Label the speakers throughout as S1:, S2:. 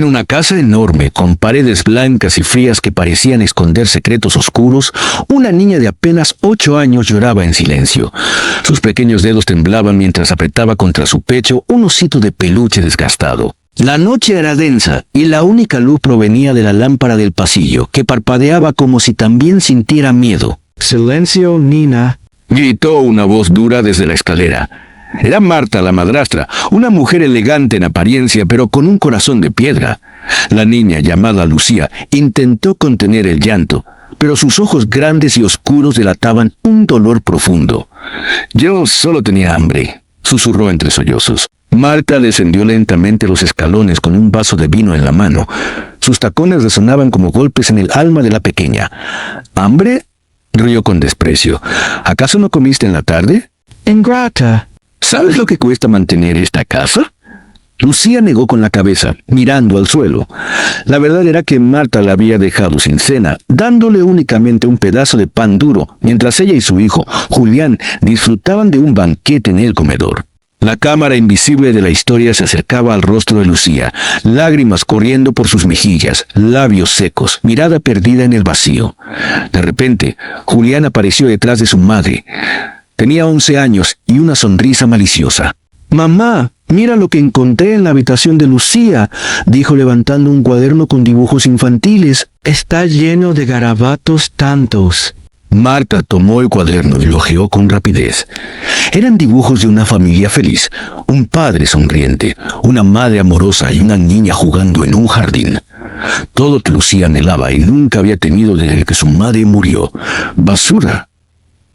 S1: En una casa enorme, con paredes blancas y frías que parecían esconder secretos oscuros, una niña de apenas 8 años lloraba en silencio. Sus pequeños dedos temblaban mientras apretaba contra su pecho un osito de peluche desgastado. La noche era densa y la única luz provenía de la lámpara del pasillo, que parpadeaba como si también sintiera miedo.
S2: «Silencio, Nina»,
S1: gritó una voz dura desde la escalera. Era Marta, la madrastra, una mujer elegante en apariencia, pero con un corazón de piedra. La niña, llamada Lucía, intentó contener el llanto, pero sus ojos grandes y oscuros delataban un dolor profundo. «Yo solo tenía hambre», susurró entre sollozos. Marta descendió lentamente los escalones con un vaso de vino en la mano. Sus tacones resonaban como golpes en el alma de la pequeña. «¿Hambre?», rió con desprecio. «¿Acaso no comiste en la tarde?»
S2: «Ingrata».
S1: ¿Sabes lo que cuesta mantener esta casa?». Lucía negó con la cabeza, mirando al suelo. La verdad era que Marta la había dejado sin cena, dándole únicamente un pedazo de pan duro, mientras ella y su hijo, Julián, disfrutaban de un banquete en el comedor. La cámara invisible de la historia se acercaba al rostro de Lucía, lágrimas corriendo por sus mejillas, labios secos, mirada perdida en el vacío. De repente, Julián apareció detrás de su madre. Tenía 11 años y una sonrisa maliciosa. «Mamá, mira lo que encontré en la habitación de Lucía», dijo levantando un cuaderno con dibujos infantiles.
S2: «Está lleno de garabatos tantos».
S1: Marta tomó el cuaderno y lo hojeó con rapidez. Eran dibujos de una familia feliz, un padre sonriente, una madre amorosa y una niña jugando en un jardín. Todo que Lucía anhelaba y nunca había tenido desde que su madre murió. «¡Basura!»,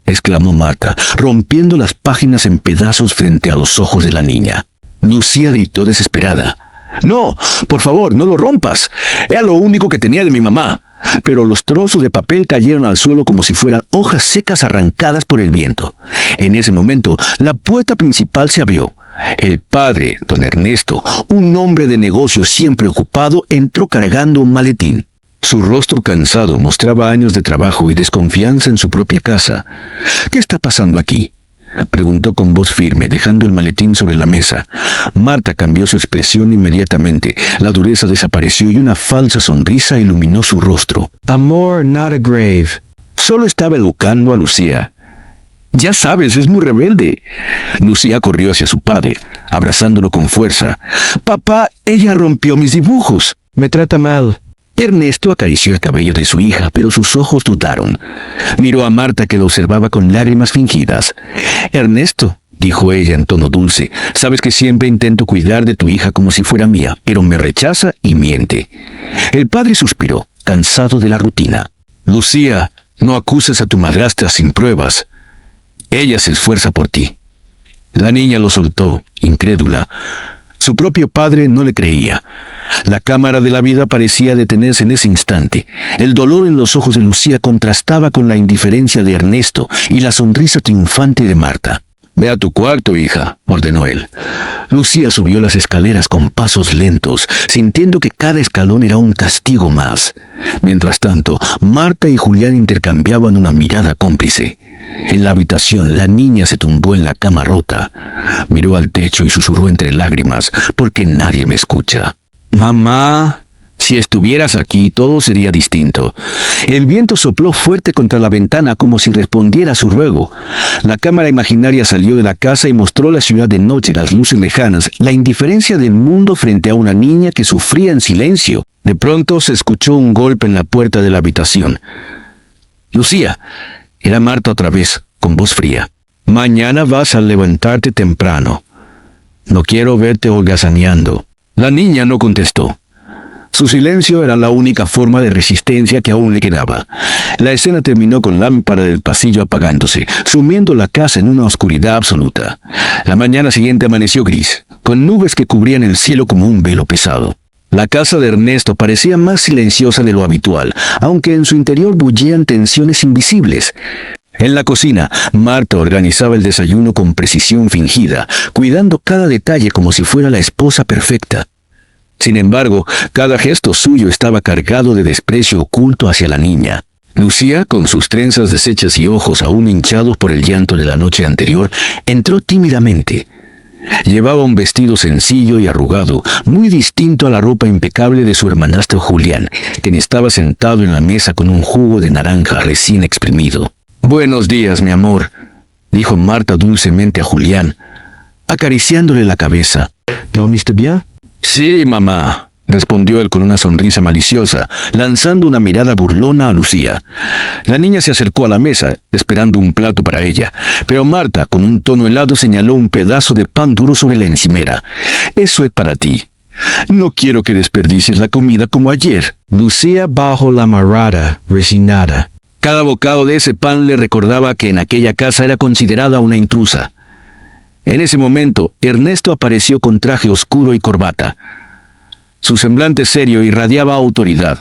S1: exclamó Marta, rompiendo las páginas en pedazos frente a los ojos de la niña. Lucía gritó desesperada. «¡No! ¡Por favor, no lo rompas! Era lo único que tenía de mi mamá». Pero los trozos de papel cayeron al suelo como si fueran hojas secas arrancadas por el viento. En ese momento, la puerta principal se abrió. El padre, don Ernesto, un hombre de negocios siempre ocupado, entró cargando un maletín. Su rostro cansado mostraba años de trabajo y desconfianza en su propia casa. «¿Qué está pasando aquí?», preguntó con voz firme, dejando el maletín sobre la mesa. Marta cambió su expresión inmediatamente. La dureza desapareció y una falsa sonrisa iluminó su rostro.
S2: «Amor, not a grave».
S1: Solo estaba educando a Lucía. «Ya sabes, es muy rebelde». Lucía corrió hacia su padre, abrazándolo con fuerza. «Papá, ella rompió mis dibujos».
S2: «Me trata mal».
S1: Ernesto acarició el cabello de su hija, pero sus ojos dudaron. Miró a Marta, que lo observaba con lágrimas fingidas. «Ernesto», dijo ella en tono dulce, «sabes que siempre intento cuidar de tu hija como si fuera mía, pero me rechaza y miente». El padre suspiró, cansado de la rutina. «Lucía, no acuses a tu madrastra sin pruebas. Ella se esfuerza por ti». La niña lo soltó, incrédula. Su propio padre no le creía. La cámara de la vida parecía detenerse en ese instante. El dolor en los ojos de Lucía contrastaba con la indiferencia de Ernesto y la sonrisa triunfante de Marta. «Ve a tu cuarto, hija», ordenó él. Lucía subió las escaleras con pasos lentos, sintiendo que cada escalón era un castigo más. Mientras tanto, Marta y Julián intercambiaban una mirada cómplice. En la habitación, la niña se tumbó en la cama rota. Miró al techo y susurró entre lágrimas: «¿Por qué nadie me escucha?». «Mamá, si estuvieras aquí, todo sería distinto». El viento sopló fuerte contra la ventana como si respondiera a su ruego. La cámara imaginaria salió de la casa y mostró la ciudad de noche, las luces lejanas, la indiferencia del mundo frente a una niña que sufría en silencio. De pronto se escuchó un golpe en la puerta de la habitación. «Lucía», era Marta otra vez, con voz fría. «Mañana vas a levantarte temprano. No quiero verte holgazaneando». La niña no contestó. Su silencio era la única forma de resistencia que aún le quedaba. La escena terminó con la lámpara del pasillo apagándose, sumiendo la casa en una oscuridad absoluta. La mañana siguiente amaneció gris, con nubes que cubrían el cielo como un velo pesado. La casa de Ernesto parecía más silenciosa de lo habitual, aunque en su interior bullían tensiones invisibles. En la cocina, Marta organizaba el desayuno con precisión fingida, cuidando cada detalle como si fuera la esposa perfecta. Sin embargo, cada gesto suyo estaba cargado de desprecio oculto hacia la niña. Lucía, con sus trenzas deshechas y ojos aún hinchados por el llanto de la noche anterior, entró tímidamente. Llevaba un vestido sencillo y arrugado, muy distinto a la ropa impecable de su hermanastro Julián, quien estaba sentado en la mesa con un jugo de naranja recién exprimido. «Buenos días, mi amor», dijo Marta dulcemente a Julián, acariciándole la cabeza.
S2: ¿Dormiste bien?
S1: «Sí, mamá», respondió él con una sonrisa maliciosa, lanzando una mirada burlona a Lucía. La niña se acercó a la mesa, esperando un plato para ella, pero Marta, con un tono helado, señaló un pedazo de pan duro sobre la encimera. «Eso es para ti. No quiero que desperdicies la comida como ayer».
S2: Lucía bajo la mirada, resignada.
S1: Cada bocado de ese pan le recordaba que en aquella casa era considerada una intrusa. En ese momento, Ernesto apareció con traje oscuro y corbata. Su semblante serio irradiaba autoridad,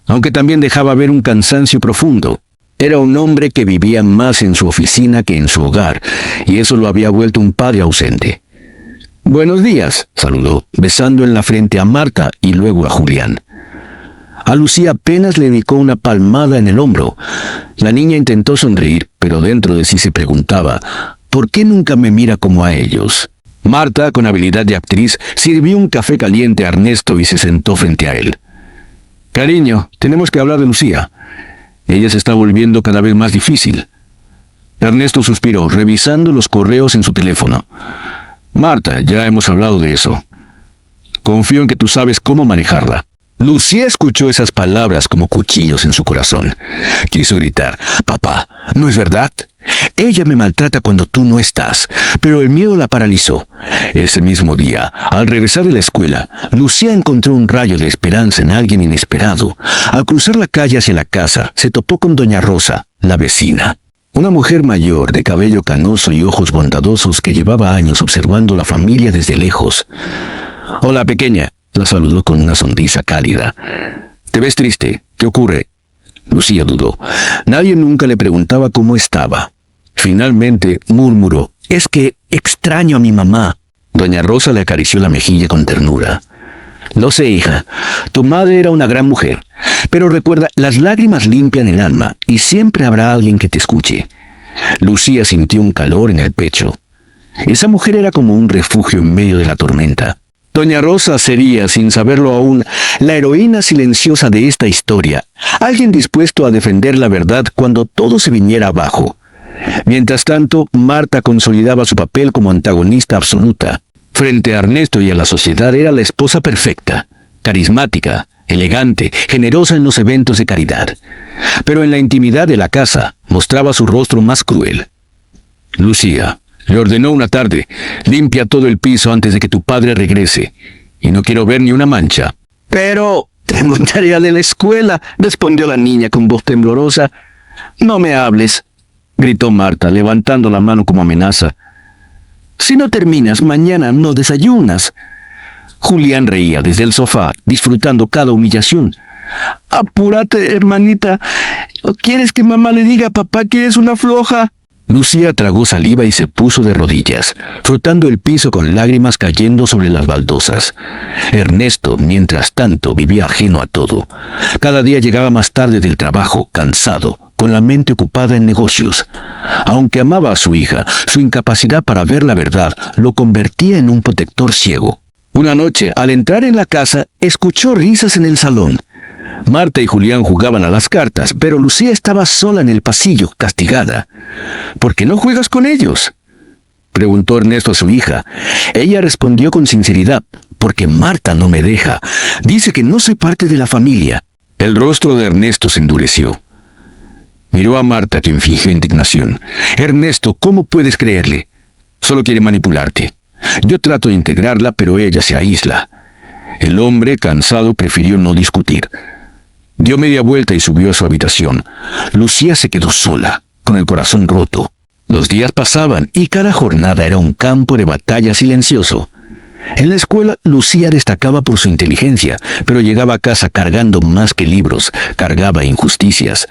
S1: aunque también dejaba ver un cansancio profundo. Era un hombre que vivía más en su oficina que en su hogar, y eso lo había vuelto un padre ausente. «Buenos días», saludó, besando en la frente a Marta y luego a Julián. A Lucía apenas le dedicó una palmada en el hombro. La niña intentó sonreír, pero dentro de sí se preguntaba, ¿por qué nunca me mira como a ellos? Marta, con habilidad de actriz, sirvió un café caliente a Ernesto y se sentó frente a él. «Cariño, tenemos que hablar de Lucía. Ella se está volviendo cada vez más difícil». Ernesto suspiró, revisando los correos en su teléfono. «Marta, ya hemos hablado de eso. Confío en que tú sabes cómo manejarla». Lucía escuchó esas palabras como cuchillos en su corazón. Quiso gritar, «Papá, ¿no es verdad? Ella me maltrata cuando tú no estás», pero el miedo la paralizó. Ese mismo día, al regresar de la escuela, Lucía encontró un rayo de esperanza en alguien inesperado. Al cruzar la calle hacia la casa, se topó con doña Rosa, la vecina. Una mujer mayor, de cabello canoso y ojos bondadosos, que llevaba años observando la familia desde lejos. «Hola, pequeña», la saludó con una sonrisa cálida. «Te ves triste. ¿Qué ocurre?» Lucía dudó. Nadie nunca le preguntaba cómo estaba. Finalmente murmuró, «Es que extraño a mi mamá». Doña Rosa le acarició la mejilla con ternura. «Lo sé, hija. Tu madre era una gran mujer. Pero recuerda, las lágrimas limpian el alma y siempre habrá alguien que te escuche». Lucía sintió un calor en el pecho. Esa mujer era como un refugio en medio de la tormenta. Doña Rosa sería, sin saberlo aún, la heroína silenciosa de esta historia, alguien dispuesto a defender la verdad cuando todo se viniera abajo. Mientras tanto, Marta consolidaba su papel como antagonista absoluta. Frente a Ernesto y a la sociedad era la esposa perfecta, carismática, elegante, generosa en los eventos de caridad. Pero en la intimidad de la casa mostraba su rostro más cruel. «Lucía», le ordenó una tarde, «limpia todo el piso antes de que tu padre regrese, y no quiero ver ni una mancha». «Pero tengo tarea de la escuela», respondió la niña con voz temblorosa. «No me hables», gritó Marta, levantando la mano como amenaza. «Si no terminas, mañana no desayunas». Julián reía desde el sofá, disfrutando cada humillación. «Apúrate, hermanita. ¿Quieres que mamá le diga a papá que eres una floja?» Lucía tragó saliva y se puso de rodillas, frotando el piso con lágrimas cayendo sobre las baldosas. Ernesto, mientras tanto, vivía ajeno a todo. Cada día llegaba más tarde del trabajo, cansado, con la mente ocupada en negocios. Aunque amaba a su hija, su incapacidad para ver la verdad lo convertía en un protector ciego. Una noche, al entrar en la casa, escuchó risas en el salón. Marta y Julián jugaban a las cartas, pero Lucía estaba sola en el pasillo, castigada. «¿Por qué no juegas con ellos?», preguntó Ernesto a su hija. Ella respondió con sinceridad, «Porque Marta no me deja. Dice que no soy parte de la familia». El rostro de Ernesto se endureció. Miró a Marta, quien fingió indignación. «Ernesto, ¿cómo puedes creerle? Solo quiere manipularte. Yo trato de integrarla, pero ella se aísla». El hombre, cansado, prefirió no discutir. Dio media vuelta y subió a su habitación. Lucía se quedó sola, con el corazón roto. Los días pasaban y cada jornada era un campo de batalla silencioso. En la escuela, Lucía destacaba por su inteligencia, pero llegaba a casa cargando más que libros, cargaba injusticias.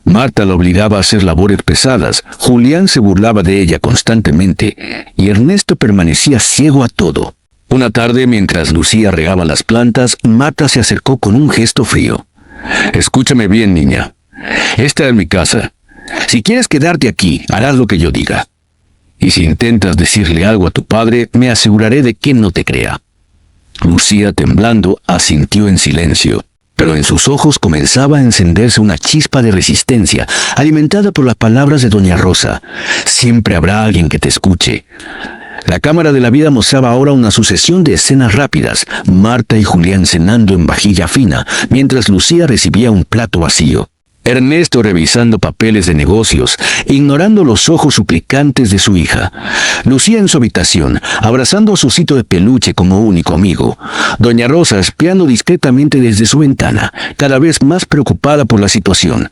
S1: Marta la obligaba a hacer labores pesadas, Julián se burlaba de ella constantemente, y Ernesto permanecía ciego a todo. Una tarde, mientras Lucía regaba las plantas, Marta se acercó con un gesto frío. «Escúchame bien, niña. Esta es mi casa. Si quieres quedarte aquí, harás lo que yo diga. Y si intentas decirle algo a tu padre, me aseguraré de que no te crea. Lucía, temblando, asintió en silencio, pero en sus ojos comenzaba a encenderse una chispa de resistencia, alimentada por las palabras de doña Rosa. Siempre habrá alguien que te escuche. La cámara de la vida mostraba ahora una sucesión de escenas rápidas, Marta y Julián cenando en vajilla fina, mientras Lucía recibía un plato vacío. Ernesto revisando papeles de negocios, ignorando los ojos suplicantes de su hija. Lucía en su habitación, abrazando a su osito de peluche como único amigo. Doña Rosa espiando discretamente desde su ventana, cada vez más preocupada por la situación.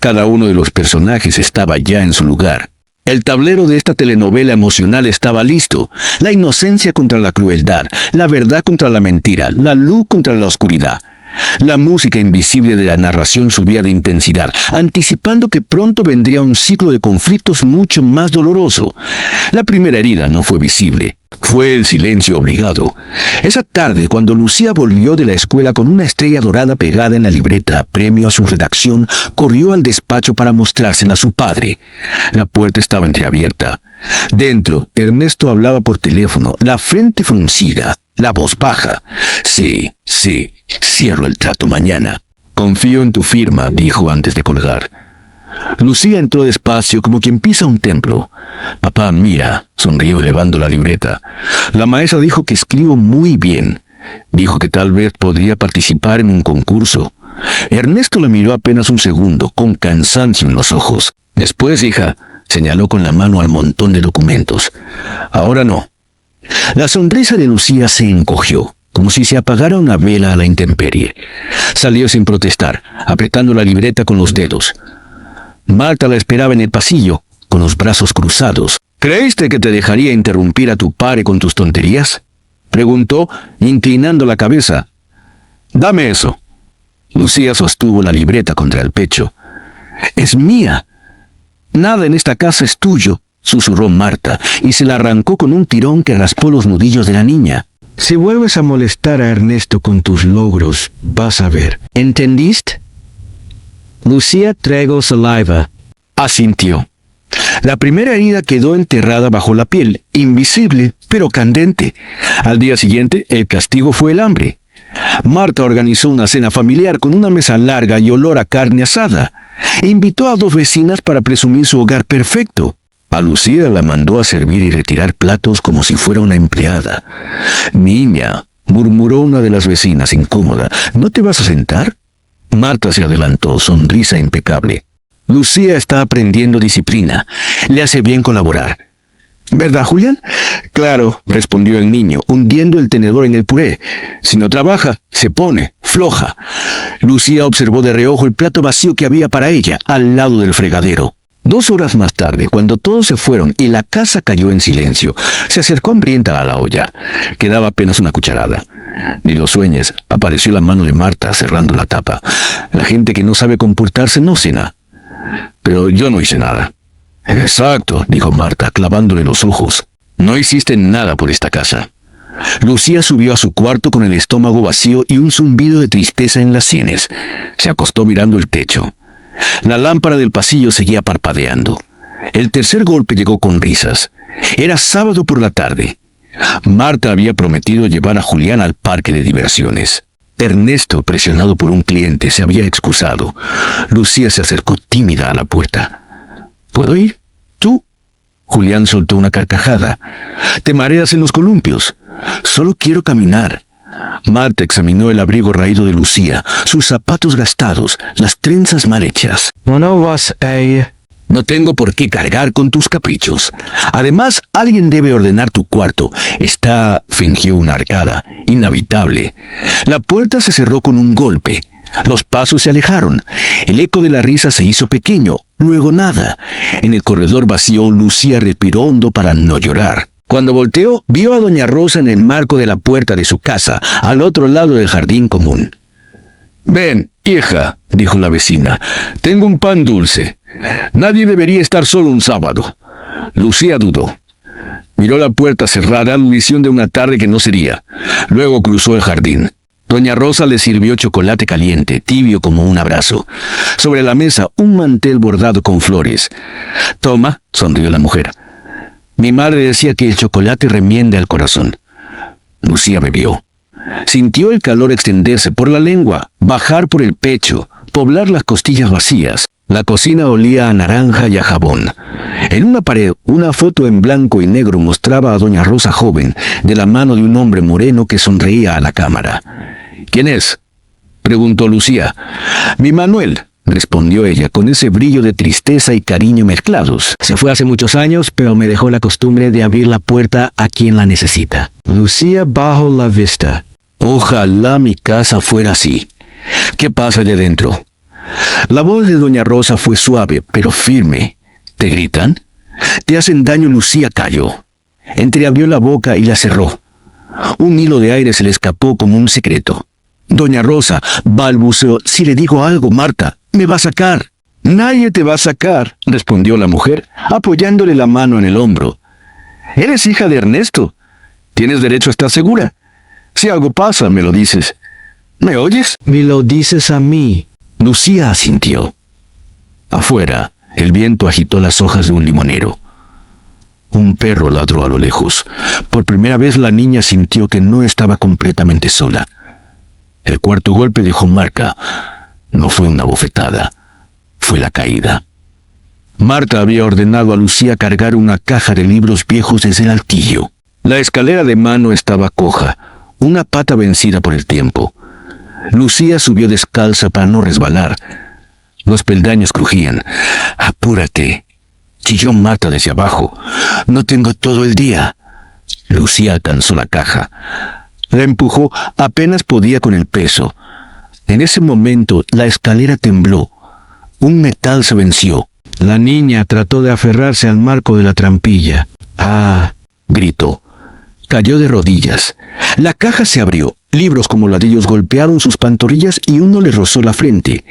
S1: Cada uno de los personajes estaba ya en su lugar. El tablero de esta telenovela emocional estaba listo. La inocencia contra la crueldad, la verdad contra la mentira, la luz contra la oscuridad. La música invisible de la narración subía de intensidad, anticipando que pronto vendría un ciclo de conflictos mucho más doloroso. La primera herida no fue visible. Fue el silencio obligado. Esa tarde, cuando Lucía volvió de la escuela con una estrella dorada pegada en la libreta, premio a su redacción, corrió al despacho para mostrársela a su padre. La puerta estaba entreabierta. Dentro, Ernesto hablaba por teléfono, la frente fruncida, la voz baja. Sí, cierro el trato mañana. Confío en tu firma, dijo antes de colgar. Lucía entró despacio como quien pisa un templo. Papá, mira, sonrió elevando la libreta. La maestra dijo que escribo muy bien. Dijo que tal vez podría participar en un concurso. Ernesto la miró apenas un segundo, con cansancio en los ojos. Después, hija, señaló con la mano al montón de documentos. Ahora no. La sonrisa de Lucía se encogió, como si se apagara una vela a la intemperie. Salió sin protestar, apretando la libreta con los dedos. Marta la esperaba en el pasillo, con los brazos cruzados. ¿Creíste que te dejaría interrumpir a tu padre con tus tonterías?, preguntó, inclinando la cabeza. Dame eso. Lucía sostuvo la libreta contra el pecho. Es mía. Nada en esta casa es tuyo, susurró Marta, y se la arrancó con un tirón que raspó los nudillos de la niña.
S2: Si vuelves a molestar a Ernesto con tus logros, vas a ver. ¿Entendiste? Lucía tragó saliva.
S1: Asintió. La primera herida quedó enterrada bajo la piel, invisible, pero candente. Al día siguiente, el castigo fue el hambre. Marta organizó una cena familiar con una mesa larga y olor a carne asada. Invitó a 2 vecinas para presumir su hogar perfecto. A Lucía la mandó a servir y retirar platos como si fuera una empleada. Niña, murmuró una de las vecinas incómoda, ¿no te vas a sentar? Marta se adelantó, sonrisa impecable. Lucía está aprendiendo disciplina. Le hace bien colaborar. ¿Verdad, Julián? Claro, respondió el niño, hundiendo el tenedor en el puré. Si no trabaja, se pone, floja. Lucía observó de reojo el plato vacío que había para ella, al lado del fregadero. 2 horas más tarde, cuando todos se fueron y la casa cayó en silencio, se acercó hambrienta a la olla. Quedaba apenas una cucharada. Ni lo sueñes, apareció la mano de Marta cerrando la tapa. La gente que no sabe comportarse no cena. Pero yo no hice nada. Exacto, dijo Marta, clavándole los ojos. No hiciste nada por esta casa. Lucía subió a su cuarto con el estómago vacío y un zumbido de tristeza en las sienes. Se acostó mirando el techo. La lámpara del pasillo seguía parpadeando. El tercer golpe llegó con risas. Era sábado por la tarde. Marta había prometido llevar a Julián al parque de diversiones. Ernesto, presionado por un cliente, se había excusado. Lucía se acercó tímida a la puerta. ¿Puedo ir? ¿Tú? Julián soltó una carcajada. Te mareas en los columpios. Solo quiero caminar. Marta examinó el abrigo raído de Lucía, sus zapatos gastados, las trenzas mal hechas.
S2: No vas a ir.
S1: No tengo por qué cargar con tus caprichos. Además, alguien debe ordenar tu cuarto. Fingió una arcada, inhabitable. La puerta se cerró con un golpe. Los pasos se alejaron. El eco de la risa se hizo pequeño, luego nada. En el corredor vacío, Lucía respiró hondo para no llorar. Cuando volteó, vio a doña Rosa en el marco de la puerta de su casa, al otro lado del jardín común. «Ven, hija», dijo la vecina, «tengo un pan dulce. Nadie debería estar solo un sábado». Lucía dudó. Miró la puerta cerrada, alusión de una tarde que no sería. Luego cruzó el jardín. Doña Rosa le sirvió chocolate caliente, tibio como un abrazo. Sobre la mesa, un mantel bordado con flores. «Toma», sonrió la mujer. Mi madre decía que el chocolate remienda el corazón. Lucía bebió. Sintió el calor extenderse por la lengua, bajar por el pecho, poblar las costillas vacías. La cocina olía a naranja y a jabón. En una pared, una foto en blanco y negro mostraba a doña Rosa joven, de la mano de un hombre moreno que sonreía a la cámara. ¿Quién es?, preguntó Lucía. Mi Manuel, respondió ella, con ese brillo de tristeza y cariño mezclados.
S2: Se fue hace muchos años, pero me dejó la costumbre de abrir la puerta a quien la necesita. Lucía bajó la vista.
S1: Ojalá mi casa fuera así. ¿Qué pasa de dentro? La voz de doña Rosa fue suave, pero firme. ¿Te gritan? ¿Te hacen daño? Lucía calló. Entreabrió la boca y la cerró. Un hilo de aire se le escapó como un secreto. Doña Rosa balbuceó. Si le digo algo, Marta, me va a sacar. Nadie te va a sacar, respondió la mujer, apoyándole la mano en el hombro. Eres hija de Ernesto. Tienes derecho a estar segura. Si algo pasa, me lo dices. ¿Me oyes?
S2: Me lo dices a mí.
S1: Lucía asintió. Afuera, el viento agitó las hojas de un limonero. Un perro ladró a lo lejos. Por primera vez la niña sintió que no estaba completamente sola. El cuarto golpe dejó marca. No fue una bofetada, fue la caída. Marta había ordenado a Lucía cargar una caja de libros viejos desde el altillo. La escalera de mano estaba coja, una pata vencida por el tiempo. Lucía subió descalza para no resbalar. Los peldaños crujían. «Apúrate», chilló Marta desde abajo. «No tengo todo el día». Lucía alcanzó la caja. La empujó, apenas podía con el peso. En ese momento la escalera tembló. Un metal se venció.
S2: La niña trató de aferrarse al marco de la trampilla.
S1: «¡Ah!», gritó. Cayó de rodillas. La caja se abrió. Libros como ladrillos golpearon sus pantorrillas y uno le rozó la frente.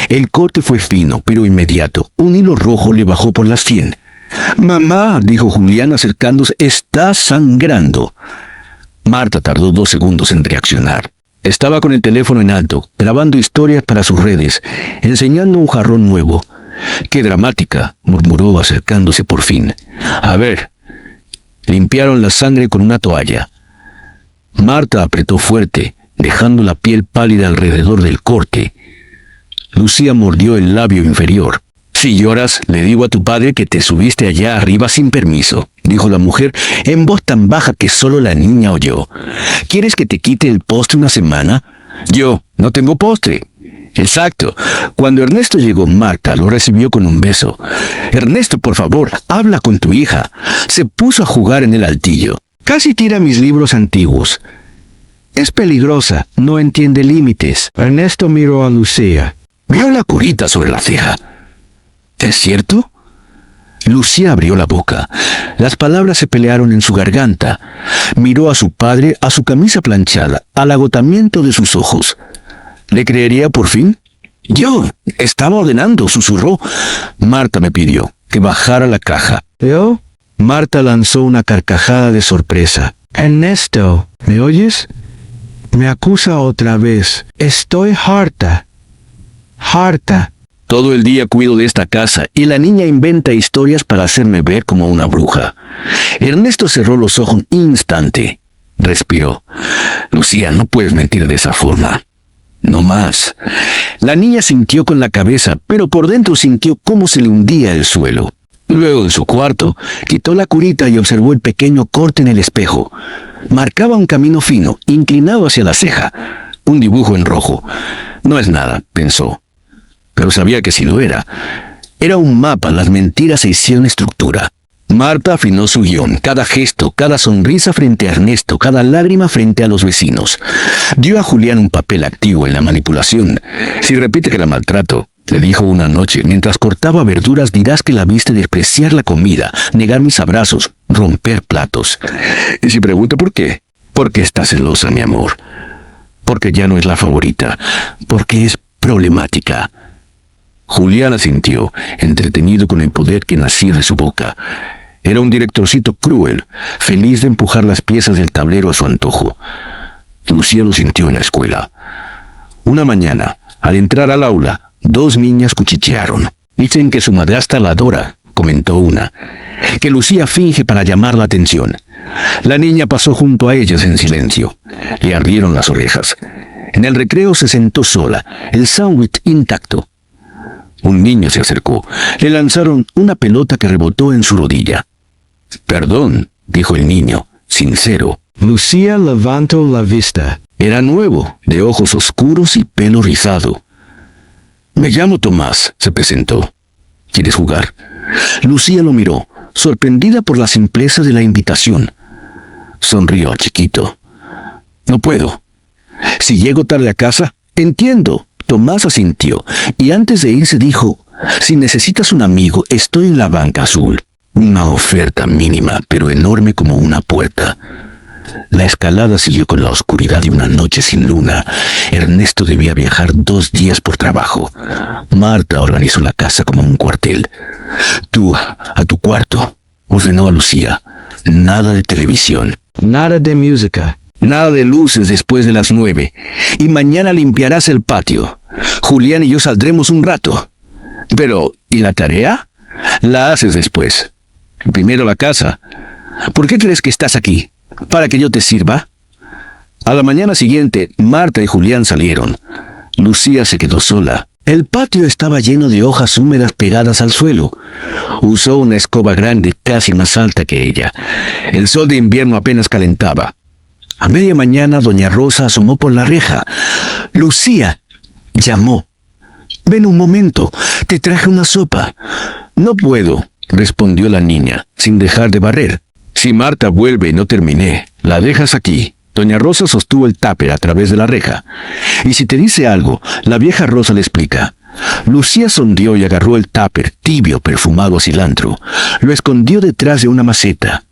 S1: El corte fue fino, pero inmediato. Un hilo rojo le bajó por la sien. «Mamá», dijo Julián acercándose, «está sangrando». Marta tardó 2 segundos en reaccionar. Estaba con el teléfono en alto, grabando historias para sus redes, enseñando un jarrón nuevo. «Qué dramática», murmuró acercándose por fin. «A ver». Limpiaron la sangre con una toalla. Marta apretó fuerte, dejando la piel pálida alrededor del corte. Lucía mordió el labio inferior. «Si lloras, le digo a tu padre que te subiste allá arriba sin permiso», dijo la mujer en voz tan baja que solo la niña oyó. «¿Quieres que te quite el postre una semana?» «Yo no tengo postre». «Exacto». Cuando Ernesto llegó, Marta lo recibió con un beso. «Ernesto, por favor, habla con tu hija». Se puso a jugar en el altillo.
S2: Casi tira mis libros antiguos. Es peligrosa, no entiende límites. Ernesto miró a Lucía.
S1: Vio la curita sobre la ceja. ¿Es cierto? Lucía abrió la boca. Las palabras se pelearon en su garganta. Miró a su padre, a su camisa planchada, al agotamiento de sus ojos. ¿Le creería por fin? «Yo estaba ordenando», susurró. Marta me pidió que bajara la caja.
S2: ¿Yo? Marta lanzó una carcajada de sorpresa. «Ernesto, ¿me oyes? Me acusa otra vez. Estoy harta. Harta».
S1: Todo el día cuido de esta casa y la niña inventa historias para hacerme ver como una bruja. Ernesto cerró los ojos un instante. Respiró. «Lucía, no puedes mentir de esa forma. No más». La niña sintió con la cabeza, pero por dentro sintió cómo se le hundía el suelo. Luego, en su cuarto, quitó la curita y observó el pequeño corte en el espejo. Marcaba un camino fino, inclinado hacia la ceja. Un dibujo en rojo. «No es nada», pensó. Pero sabía que sí lo era. Era un mapa, las mentiras se hicieron estructura. Marta afinó su guión, cada gesto, cada sonrisa frente a Ernesto, cada lágrima frente a los vecinos. Dio a Julián un papel activo en la manipulación. «Si repite que la maltrato», le dijo una noche, «mientras cortaba verduras dirás que la viste despreciar la comida, negar mis abrazos, romper platos. Y si pregunto por qué, porque está celosa, mi amor. Porque ya no es la favorita, porque es problemática». Julián asintió, entretenido con el poder que nacía de su boca. Era un directorcito cruel, feliz de empujar las piezas del tablero a su antojo. Lucía lo sintió en la escuela. Una mañana, al entrar al aula, 2 niñas cuchichearon. Dicen que su madrastra la adora, comentó una, que Lucía finge para llamar la atención. La niña pasó junto a ellas en silencio. Le ardieron las orejas. En el recreo se sentó sola, el sándwich intacto. Un niño se acercó. Le lanzaron una pelota que rebotó en su rodilla. «Perdón», dijo el niño, sincero.
S2: Lucía levantó la vista.
S1: Era nuevo, de ojos oscuros y pelo rizado. «Me llamo Tomás», se presentó. «¿Quieres jugar?» Lucía lo miró, sorprendida por la simpleza de la invitación. Sonrió chiquito. «No puedo. Si llego tarde a casa, entiendo». Tomás asintió, y antes de irse dijo, «Si necesitas un amigo, estoy en la banca azul». Una oferta mínima, pero enorme como una puerta. La escalada siguió con la oscuridad de una noche sin luna. Ernesto debía viajar 2 días por trabajo. Marta organizó la casa como un cuartel. «Tú, a tu cuarto», ordenó a Lucía. «Nada de televisión.
S2: Nada de música.
S1: Nada de luces después de las 9. Y mañana limpiarás el patio. Julián y yo saldremos un rato. Pero, ¿y la tarea? La haces después. Primero la casa. ¿Por qué crees que estás aquí? ¿Para que yo te sirva?» A la mañana siguiente, Marta y Julián salieron. Lucía se quedó sola. El patio estaba lleno de hojas húmedas pegadas al suelo. Usó una escoba grande, casi más alta que ella. El sol de invierno apenas calentaba. A media mañana, doña Rosa asomó por la reja. «Lucía», llamó. «Ven un momento, te traje una sopa». «No puedo», respondió la niña, sin dejar de barrer. «Si Marta vuelve y no terminé, la dejas aquí». Doña Rosa sostuvo el tupper a través de la reja. «Y si te dice algo, la vieja Rosa le explica». Lucía sonrió y agarró el tupper, tibio, perfumado a cilantro. Lo escondió detrás de una maceta.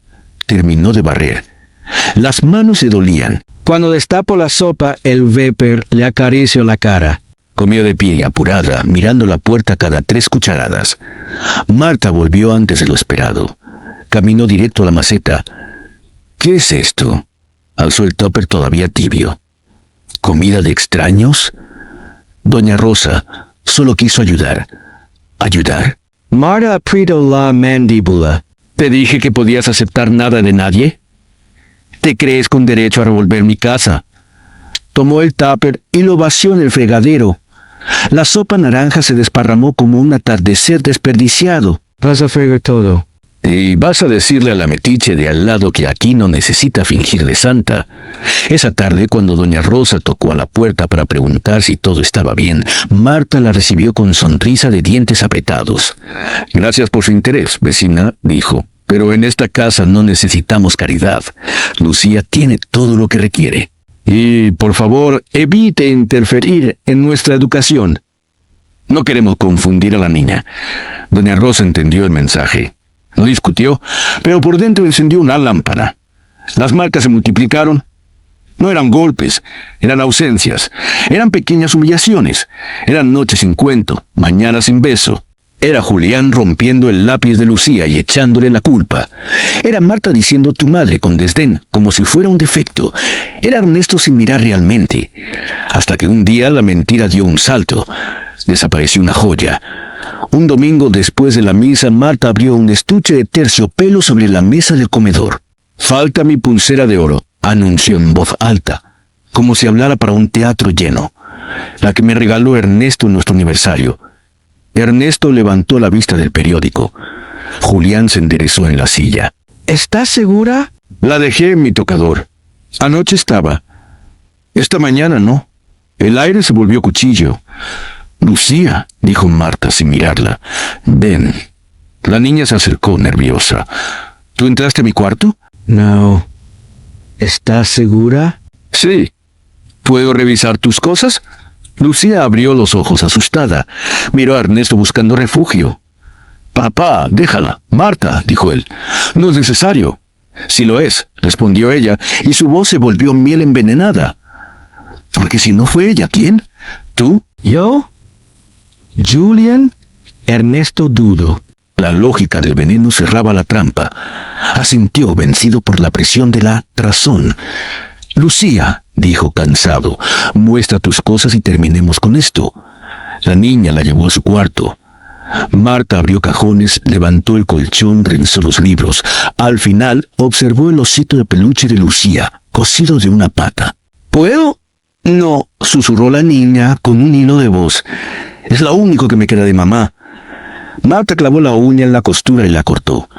S1: Terminó de barrer. Las manos se dolían.
S2: Cuando destapó la sopa, el vapor le acarició la cara.
S1: Comió de pie, apurada, mirando la puerta cada 3 cucharadas. Marta volvió antes de lo esperado. Caminó directo a la maceta. «¿Qué es esto?» Alzó el tupper todavía tibio. «¿Comida de extraños?» Doña Rosa solo quiso ayudar. ¿Ayudar?
S2: Marta apretó la mandíbula.
S1: ¿Te dije que podías aceptar nada de nadie? ¿Te crees con derecho a revolver mi casa?» Tomó el tupper y lo vació en el fregadero. La sopa naranja se desparramó como un atardecer desperdiciado.
S2: «Vas a fregar todo».
S1: «Y vas a decirle a la metiche de al lado que aquí no necesita fingir de santa». Esa tarde, cuando doña Rosa tocó a la puerta para preguntar si todo estaba bien, Marta la recibió con sonrisa de dientes apretados. «Gracias por su interés, vecina», dijo. «Pero en esta casa no necesitamos caridad. Lucía tiene todo lo que requiere. Y, por favor, evite interferir en nuestra educación. No queremos confundir a la niña». Doña Rosa entendió el mensaje. No discutió, pero por dentro encendió una lámpara. Las marcas se multiplicaron. No eran golpes, eran ausencias, eran pequeñas humillaciones, eran noches sin cuento, mañanas sin beso. Era Julián rompiendo el lápiz de Lucía y echándole la culpa. Era Marta diciendo «tu madre» con desdén, como si fuera un defecto. Era Ernesto sin mirar realmente. Hasta que un día la mentira dio un salto. Desapareció una joya. Un domingo después de la misa, Marta abrió un estuche de terciopelo sobre la mesa del comedor. «Falta mi pulsera de oro», anunció en voz alta, como si hablara para un teatro lleno. «La que me regaló Ernesto en nuestro aniversario». Ernesto levantó la vista del periódico. Julián se enderezó en la silla.
S2: ¿Estás segura?
S1: «La dejé en mi tocador. Anoche estaba. Esta mañana no. El aire se volvió cuchillo». «Lucía», dijo Marta sin mirarla. «Ven». La niña se acercó nerviosa. «¿Tú entraste a mi cuarto?»
S2: No. ¿Estás segura?
S1: «Sí. ¿Puedo revisar tus cosas?» Lucía abrió los ojos asustada. Miró a Ernesto buscando refugio. «Papá, déjala. Marta», dijo él. «No es necesario». «Sí lo es», respondió ella, y su voz se volvió miel envenenada. «Porque si no fue ella, ¿quién? ¿Tú?»
S2: ¿Yo? ¿Julián?» Ernesto dudó.
S1: La lógica del veneno cerraba la trampa. Asintió, vencido por la presión de la razón. «Lucía», dijo cansado, «muestra tus cosas y terminemos con esto». La niña la llevó a su cuarto. Marta abrió cajones, levantó el colchón, revisó los libros. Al final, observó el osito de peluche de Lucía, cosido de una pata. ¿Puedo? No, susurró la niña con un hilo de voz. Es lo único que me queda de mamá. Marta clavó la uña en la costura y la cortó.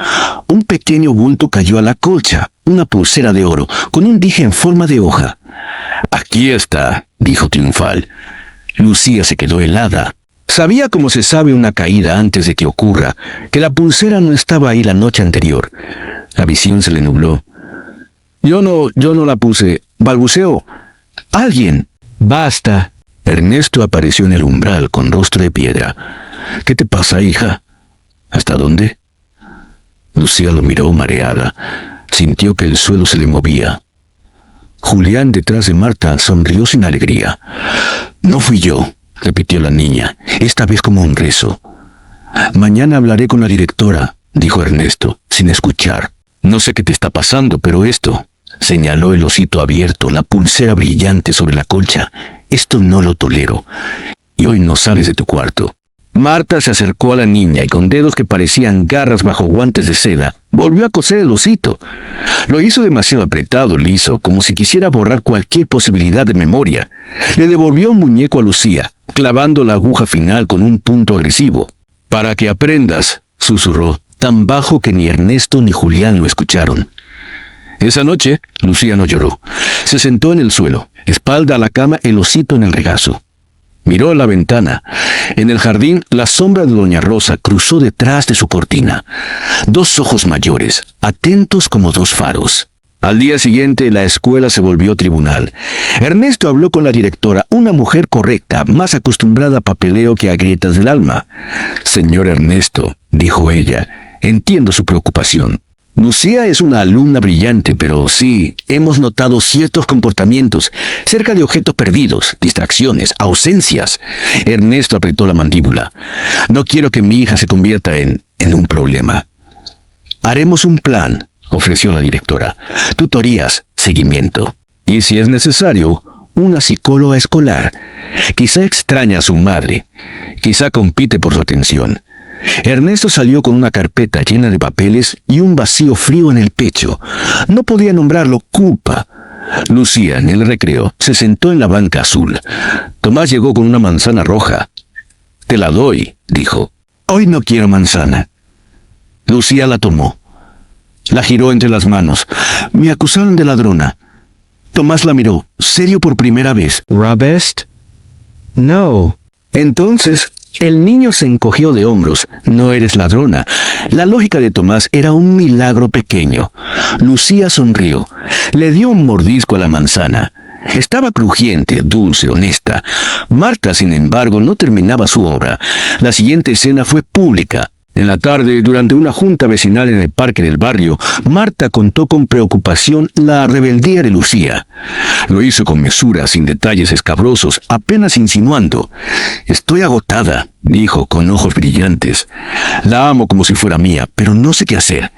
S1: Un pequeño bulto cayó a la colcha, una pulsera de oro, con un dije en forma de hoja. Aquí está, dijo triunfal. Lucía se quedó helada. Sabía, como se sabe una caída antes de que ocurra, que la pulsera no estaba ahí la noche anterior. La visión se le nubló. Yo no la puse, balbuceó. ¡Alguien!
S2: Basta.
S1: Ernesto apareció en el umbral con rostro de piedra. ¿Qué te pasa, hija? ¿Hasta dónde? Lucía lo miró mareada. Sintió que el suelo se le movía. Julián, detrás de Marta, sonrió sin alegría. No fui yo, repitió la niña, esta vez como un rezo. Mañana hablaré con la directora, dijo Ernesto, sin escuchar. No sé qué te está pasando, pero esto, señaló el osito abierto, la pulsera brillante sobre la colcha. Esto no lo tolero. Y hoy no sales de tu cuarto. Marta se acercó a la niña y con dedos que parecían garras bajo guantes de seda, volvió a coser el osito. Lo hizo demasiado apretado, liso, como si quisiera borrar cualquier posibilidad de memoria. Le devolvió un muñeco a Lucía, clavando la aguja final con un punto agresivo. Para que aprendas, susurró, tan bajo que ni Ernesto ni Julián lo escucharon. Esa noche, Lucía no lloró. Se sentó en el suelo, espalda a la cama, el osito en el regazo. Miró a la ventana. En el jardín, la sombra de doña Rosa cruzó detrás de su cortina. Dos ojos mayores, atentos como dos faros. Al día siguiente, la escuela se volvió tribunal. Ernesto habló con la directora, una mujer correcta, más acostumbrada a papeleo que a grietas del alma. Señor Ernesto, dijo ella, entiendo su preocupación. Lucía es una alumna brillante, pero sí, hemos notado ciertos comportamientos, cerca de objetos perdidos, distracciones, ausencias. Ernesto apretó la mandíbula. No quiero que mi hija se convierta en un problema. Haremos un plan, ofreció la directora. Tutorías, seguimiento. Y si es necesario, una psicóloga escolar. Quizá extraña a su madre. Quizá compite por su atención. Ernesto salió con una carpeta llena de papeles y un vacío frío en el pecho. No podía nombrarlo culpa. Lucía, en el recreo, se sentó en la banca azul. Tomás llegó con una manzana roja. Te la doy, dijo. Hoy no quiero manzana. Lucía la tomó. La giró entre las manos. Me acusaron de ladrona. Tomás la miró, serio por primera vez.
S2: ¿Robest? No.
S1: Entonces, el niño se encogió de hombros. No eres ladrona. La lógica de Tomás era un milagro pequeño. Lucía sonrió. Le dio un mordisco a la manzana. Estaba crujiente, dulce, honesta. Marta, sin embargo, no terminaba su obra. La siguiente escena fue pública. En la tarde, durante una junta vecinal en el parque del barrio, Marta contó con preocupación la rebeldía de Lucía. Lo hizo con mesura, sin detalles escabrosos, apenas insinuando. Estoy agotada, dijo con ojos brillantes. La amo como si fuera mía, pero no sé qué hacer.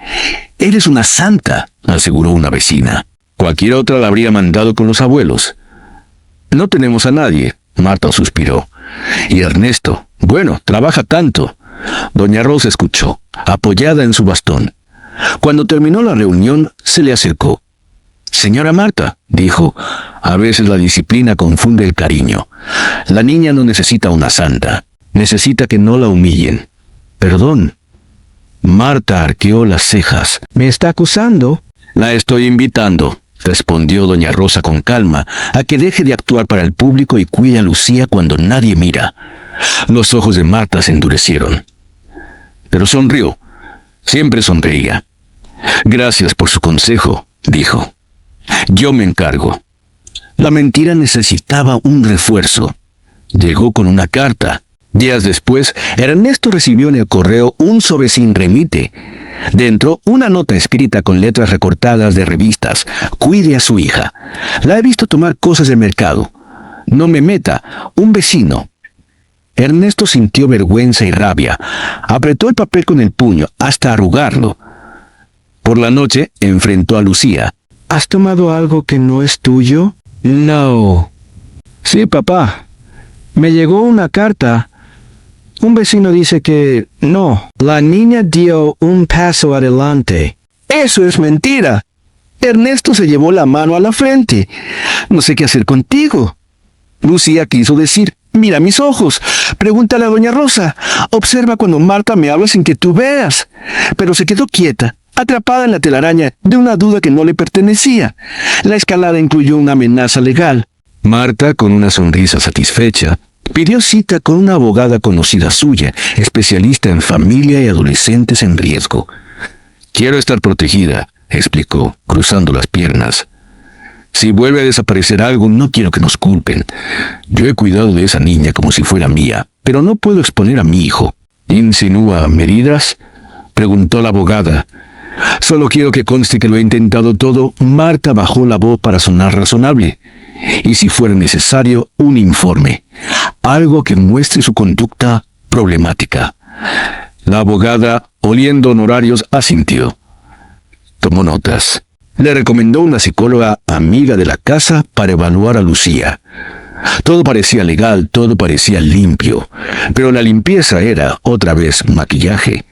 S1: Eres una santa, aseguró una vecina. Cualquier otra la habría mandado con los abuelos. No tenemos a nadie, Marta suspiró. Y Ernesto, bueno, trabaja tanto. Doña Rosa escuchó, apoyada en su bastón. Cuando terminó la reunión, se le acercó. Señora Marta, dijo, a veces la disciplina confunde el cariño. La niña no necesita una santa, necesita que no la humillen. Perdón. Marta arqueó las cejas.
S2: ¿Me está acusando?
S1: La estoy invitando, respondió doña Rosa con calma, a que deje de actuar para el público y cuide a Lucía cuando nadie mira. Los ojos de Marta se endurecieron. Pero sonrió. Siempre sonreía. Gracias por su consejo, dijo. Yo me encargo. La mentira necesitaba un refuerzo. Llegó con una carta. Días después, Ernesto recibió en el correo un sobre sin remite. Dentro, una nota escrita con letras recortadas de revistas. Cuide a su hija. La he visto tomar cosas del mercado. No me meta. Un vecino. Ernesto sintió vergüenza y rabia. Apretó el papel con el puño hasta arrugarlo. Por la noche, enfrentó a Lucía.
S2: ¿Has tomado algo que no es tuyo? No. Sí, papá. Me llegó una carta. Un vecino dice que no, la niña dio un paso adelante.
S1: Eso es mentira. Ernesto se llevó la mano a la frente. No sé qué hacer contigo. Lucía quiso decir, mira mis ojos, pregúntale a doña Rosa, observa cuando Marta me habla sin que tú veas. Pero se quedó quieta, atrapada en la telaraña de una duda que no le pertenecía. La escalada incluyó una amenaza legal. Marta, con una sonrisa satisfecha, pidió cita con una abogada conocida suya, especialista en familia y adolescentes en riesgo. Quiero estar protegida, explicó, cruzando las piernas. Si vuelve a desaparecer algo, no quiero que nos culpen. Yo he cuidado de esa niña como si fuera mía, pero no puedo exponer a mi hijo. ¿Insinúa medidas?, preguntó la abogada. Solo quiero que conste que lo he intentado todo. Marta bajó la voz para sonar razonable. Y si fuera necesario, un informe. Algo que muestre su conducta problemática. La abogada, oliendo honorarios, asintió. Tomó notas. Le recomendó una psicóloga amiga de la casa para evaluar a Lucía. Todo parecía legal, todo parecía limpio, pero la limpieza era, otra vez, maquillaje.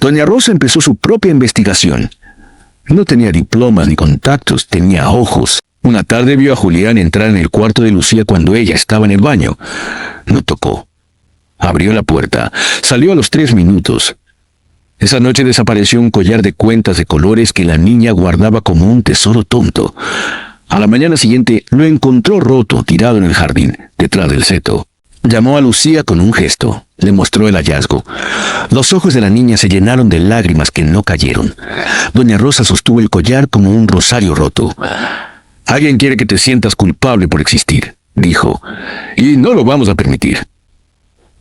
S1: Doña Rosa empezó su propia investigación. No tenía diplomas ni contactos, tenía ojos. Una tarde vio a Julián entrar en el cuarto de Lucía cuando ella estaba en el baño. No tocó. Abrió la puerta. Salió a los 3 minutos. Esa noche desapareció un collar de cuentas de colores que la niña guardaba como un tesoro tonto. A la mañana siguiente lo encontró roto, tirado en el jardín, detrás del seto. Llamó a Lucía con un gesto. Le mostró el hallazgo. Los ojos de la niña se llenaron de lágrimas que no cayeron. Doña Rosa sostuvo el collar como un rosario roto. «Alguien quiere que te sientas culpable por existir», dijo, «y no lo vamos a permitir».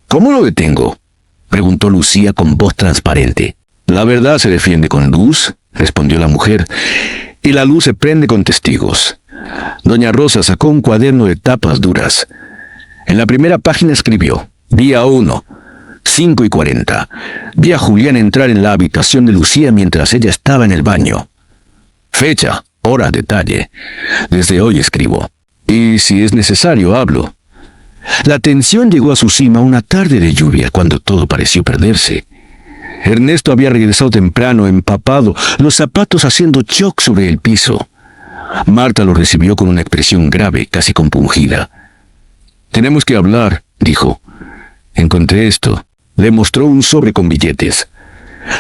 S1: «¿Cómo lo detengo?», preguntó Lucía con voz transparente. «La verdad se defiende con luz», respondió la mujer, «y la luz se prende con testigos». Doña Rosa sacó un cuaderno de tapas duras. En la primera página escribió, Día 1, 5:40. Vi a Julián entrar en la habitación de Lucía mientras ella estaba en el baño. Fecha, hora, detalle. Desde hoy escribo. Y si es necesario, hablo. La tensión llegó a su cima una tarde de lluvia cuando todo pareció perderse. Ernesto había regresado temprano, empapado, los zapatos haciendo choc sobre el piso. Marta lo recibió con una expresión grave, casi compungida. «Tenemos que hablar», dijo. «Encontré esto». Le mostró un sobre con billetes.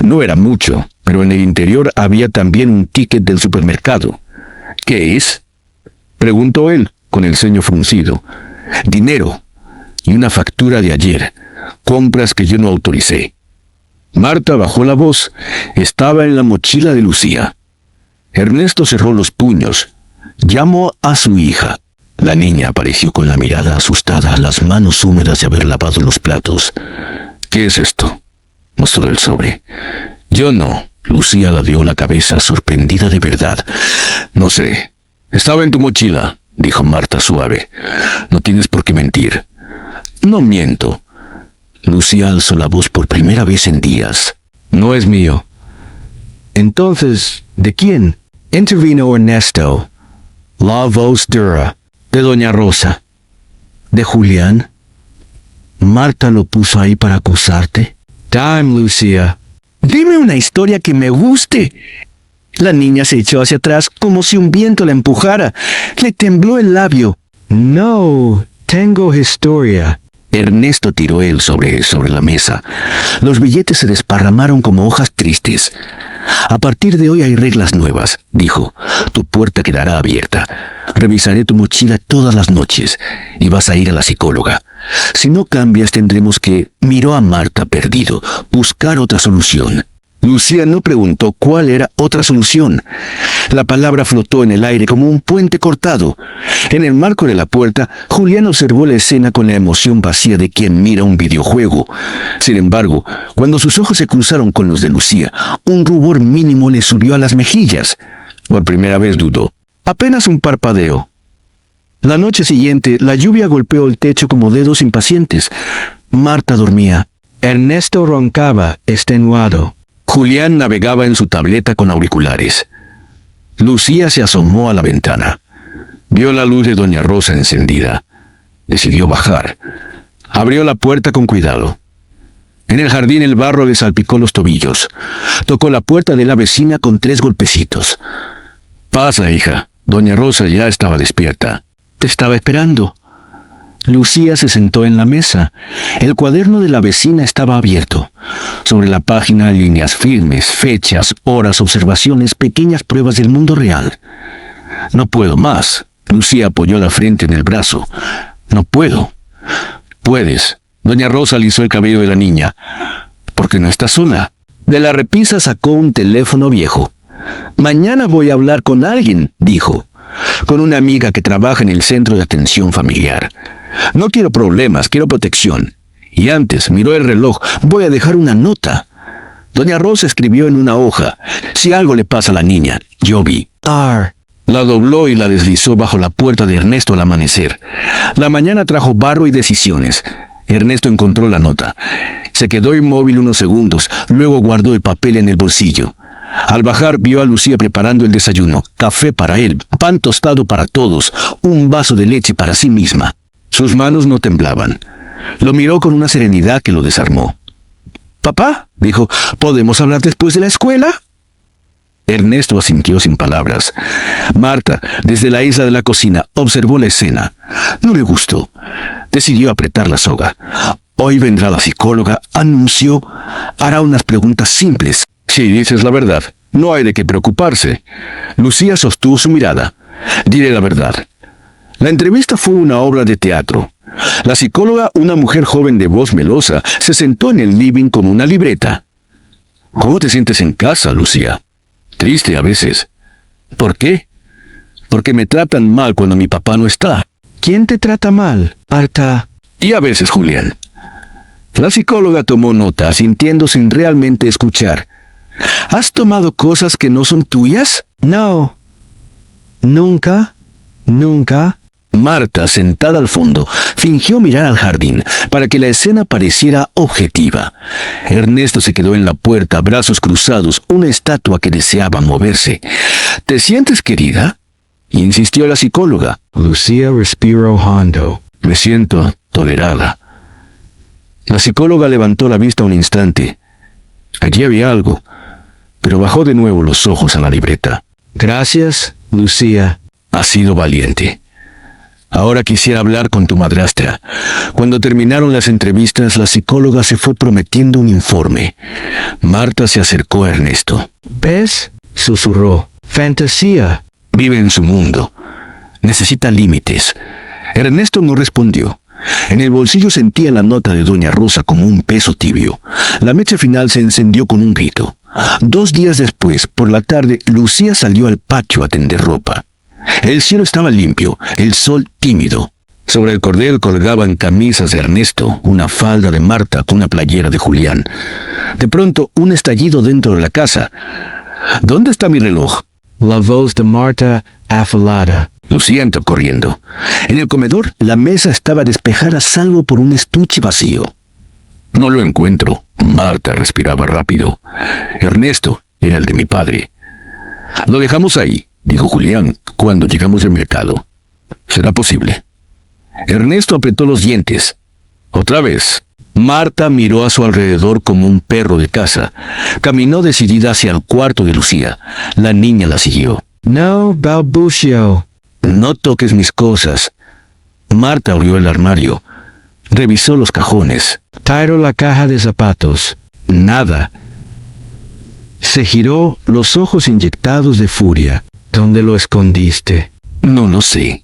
S1: No era mucho, pero en el interior había también un ticket del supermercado. «¿Qué es?», preguntó él, con el ceño fruncido. «Dinero y una factura de ayer. Compras que yo no autoricé». Marta bajó la voz. Estaba en la mochila de Lucía. Ernesto cerró los puños. Llamó a su hija. La niña apareció con la mirada asustada, las manos húmedas de haber lavado los platos. «¿Qué es esto?», mostró el sobre. «Yo no». Lucía ladeó la cabeza, sorprendida de verdad. «No sé. Estaba en tu mochila», dijo Marta suave. «No tienes por qué mentir». «No miento». Lucía alzó la voz por primera vez en días. «No es mío». «Entonces, ¿de quién?», intervino Ernesto. «La voz dura, de doña Rosa». «¿De Julián? ¿Marta lo puso ahí para acusarte?» «Time, Lucía. Dime una historia que me guste». La niña se echó hacia atrás como si un viento la empujara. Le tembló el labio. «No, tengo historia». Ernesto tiró el sobre la mesa. Los billetes se desparramaron como hojas tristes. «A partir de hoy hay reglas nuevas», dijo. «Tu puerta quedará abierta. Revisaré tu mochila todas las noches y vas a ir a la psicóloga. Si no cambias, tendremos que...». Miró a Marta perdido, buscar otra solución. Lucía no preguntó cuál era otra solución. La palabra flotó en el aire como un puente cortado. En el marco de la puerta, Julián observó la escena con la emoción vacía de quien mira un videojuego. Sin embargo, cuando sus ojos se cruzaron con los de Lucía, un rubor mínimo le subió a las mejillas. Por primera vez dudó. Apenas un parpadeo. La noche siguiente, la lluvia golpeó el techo como dedos impacientes. Marta dormía. Ernesto roncaba, extenuado. Julián navegaba en su tableta con auriculares. Lucía se asomó a la ventana. Vio la luz de doña Rosa encendida. Decidió bajar. Abrió la puerta con cuidado. En el jardín el barro le salpicó los tobillos. Tocó la puerta de la vecina con 3 golpecitos. «Pasa, hija». Doña Rosa ya estaba despierta. «Te estaba esperando». Lucía se sentó en la mesa. El cuaderno de la vecina estaba abierto. Sobre la página, líneas firmes, fechas, horas, observaciones, pequeñas pruebas del mundo real. «No puedo más». Lucía apoyó la frente en el brazo. «No puedo». «Puedes». Doña Rosa alisó el cabello de la niña. «¿Por qué no estás sola?» De la repisa sacó un teléfono viejo. «Mañana voy a hablar con alguien», dijo. «Con una amiga que trabaja en el centro de atención familiar. No quiero problemas, quiero protección». Y antes miró el reloj. «Voy a dejar una nota». Doña Rosa escribió en una hoja. «Si algo le pasa a la niña, yo vi». La dobló y la deslizó bajo la puerta de Ernesto al amanecer. La mañana trajo barro y decisiones. Ernesto encontró la nota. Se quedó inmóvil unos segundos, luego guardó el papel en el bolsillo. Al bajar vio a Lucía preparando el desayuno, café para él, pan tostado para todos, un vaso de leche para sí misma. Sus manos no temblaban. Lo miró con una serenidad que lo desarmó. «Papá», dijo, «¿podemos hablar después de la escuela?» Ernesto asintió sin palabras. Marta, desde la isla de la cocina, observó la escena. No le gustó. Decidió apretar la soga. «Hoy vendrá la psicóloga», anunció. «Hará unas preguntas simples». «Si dices la verdad, no hay de qué preocuparse». Lucía sostuvo su mirada. «Diré la verdad. La entrevista fue una obra de teatro. La psicóloga, una mujer joven de voz melosa, se sentó en el living con una libreta». «¿Cómo te sientes en casa, Lucía?» «Triste a veces». «¿Por qué?» «Porque me tratan mal cuando mi papá no está».
S2: ¿Quién te trata mal, Marta?
S1: «Y a veces Julián». La psicóloga tomó nota, asintiendo sin realmente escuchar. «¿Has tomado cosas que no son tuyas?»
S2: No. Nunca.
S1: Marta, sentada al fondo, fingió mirar al jardín para que la escena pareciera objetiva. Ernesto se quedó en la puerta, brazos cruzados, una estatua que deseaba moverse. «¿Te sientes querida?», insistió la psicóloga.
S2: Lucía respiró hondo.
S1: «Me siento tolerada». La psicóloga levantó la vista un instante. Allí había algo, pero bajó de nuevo los ojos a la libreta.
S2: Gracias, Lucía.
S1: «Has sido valiente. Ahora quisiera hablar con tu madrastra». Cuando terminaron las entrevistas, la psicóloga se fue prometiendo un informe. Marta se acercó a Ernesto.
S2: ¿Ves?, susurró. Fantasía.
S1: Vive en su mundo. Necesita límites. Ernesto no respondió. En el bolsillo sentía la nota de Doña Rosa como un peso tibio. La mecha final se encendió con un grito. 2 días después, por la tarde, Lucía salió al patio a tender ropa. El cielo estaba limpio, el sol tímido. Sobre el cordel colgaban camisas de Ernesto, una falda de Marta con una playera de Julián. De pronto, un estallido dentro de la casa. «¿Dónde está mi reloj?».
S2: La voz de Marta, afilada.
S1: Lucía entró corriendo. En el comedor, la mesa estaba despejada salvo por un estuche vacío. «No lo encuentro». Marta respiraba rápido. «Ernesto era el de mi padre». «Lo dejamos ahí», dijo Julián, «cuando llegamos del mercado». «Será posible». Ernesto apretó los dientes. Otra vez. Marta miró a su alrededor como un perro de caza. Caminó decidida hacia el cuarto de Lucía. La niña la siguió.
S2: No balbucio.
S1: «No toques mis cosas». Marta abrió el armario. Revisó los cajones.
S2: Tiró la caja de zapatos.
S1: Nada.
S2: Se giró, los ojos inyectados de furia. ¿Dónde lo escondiste?
S1: No lo sé.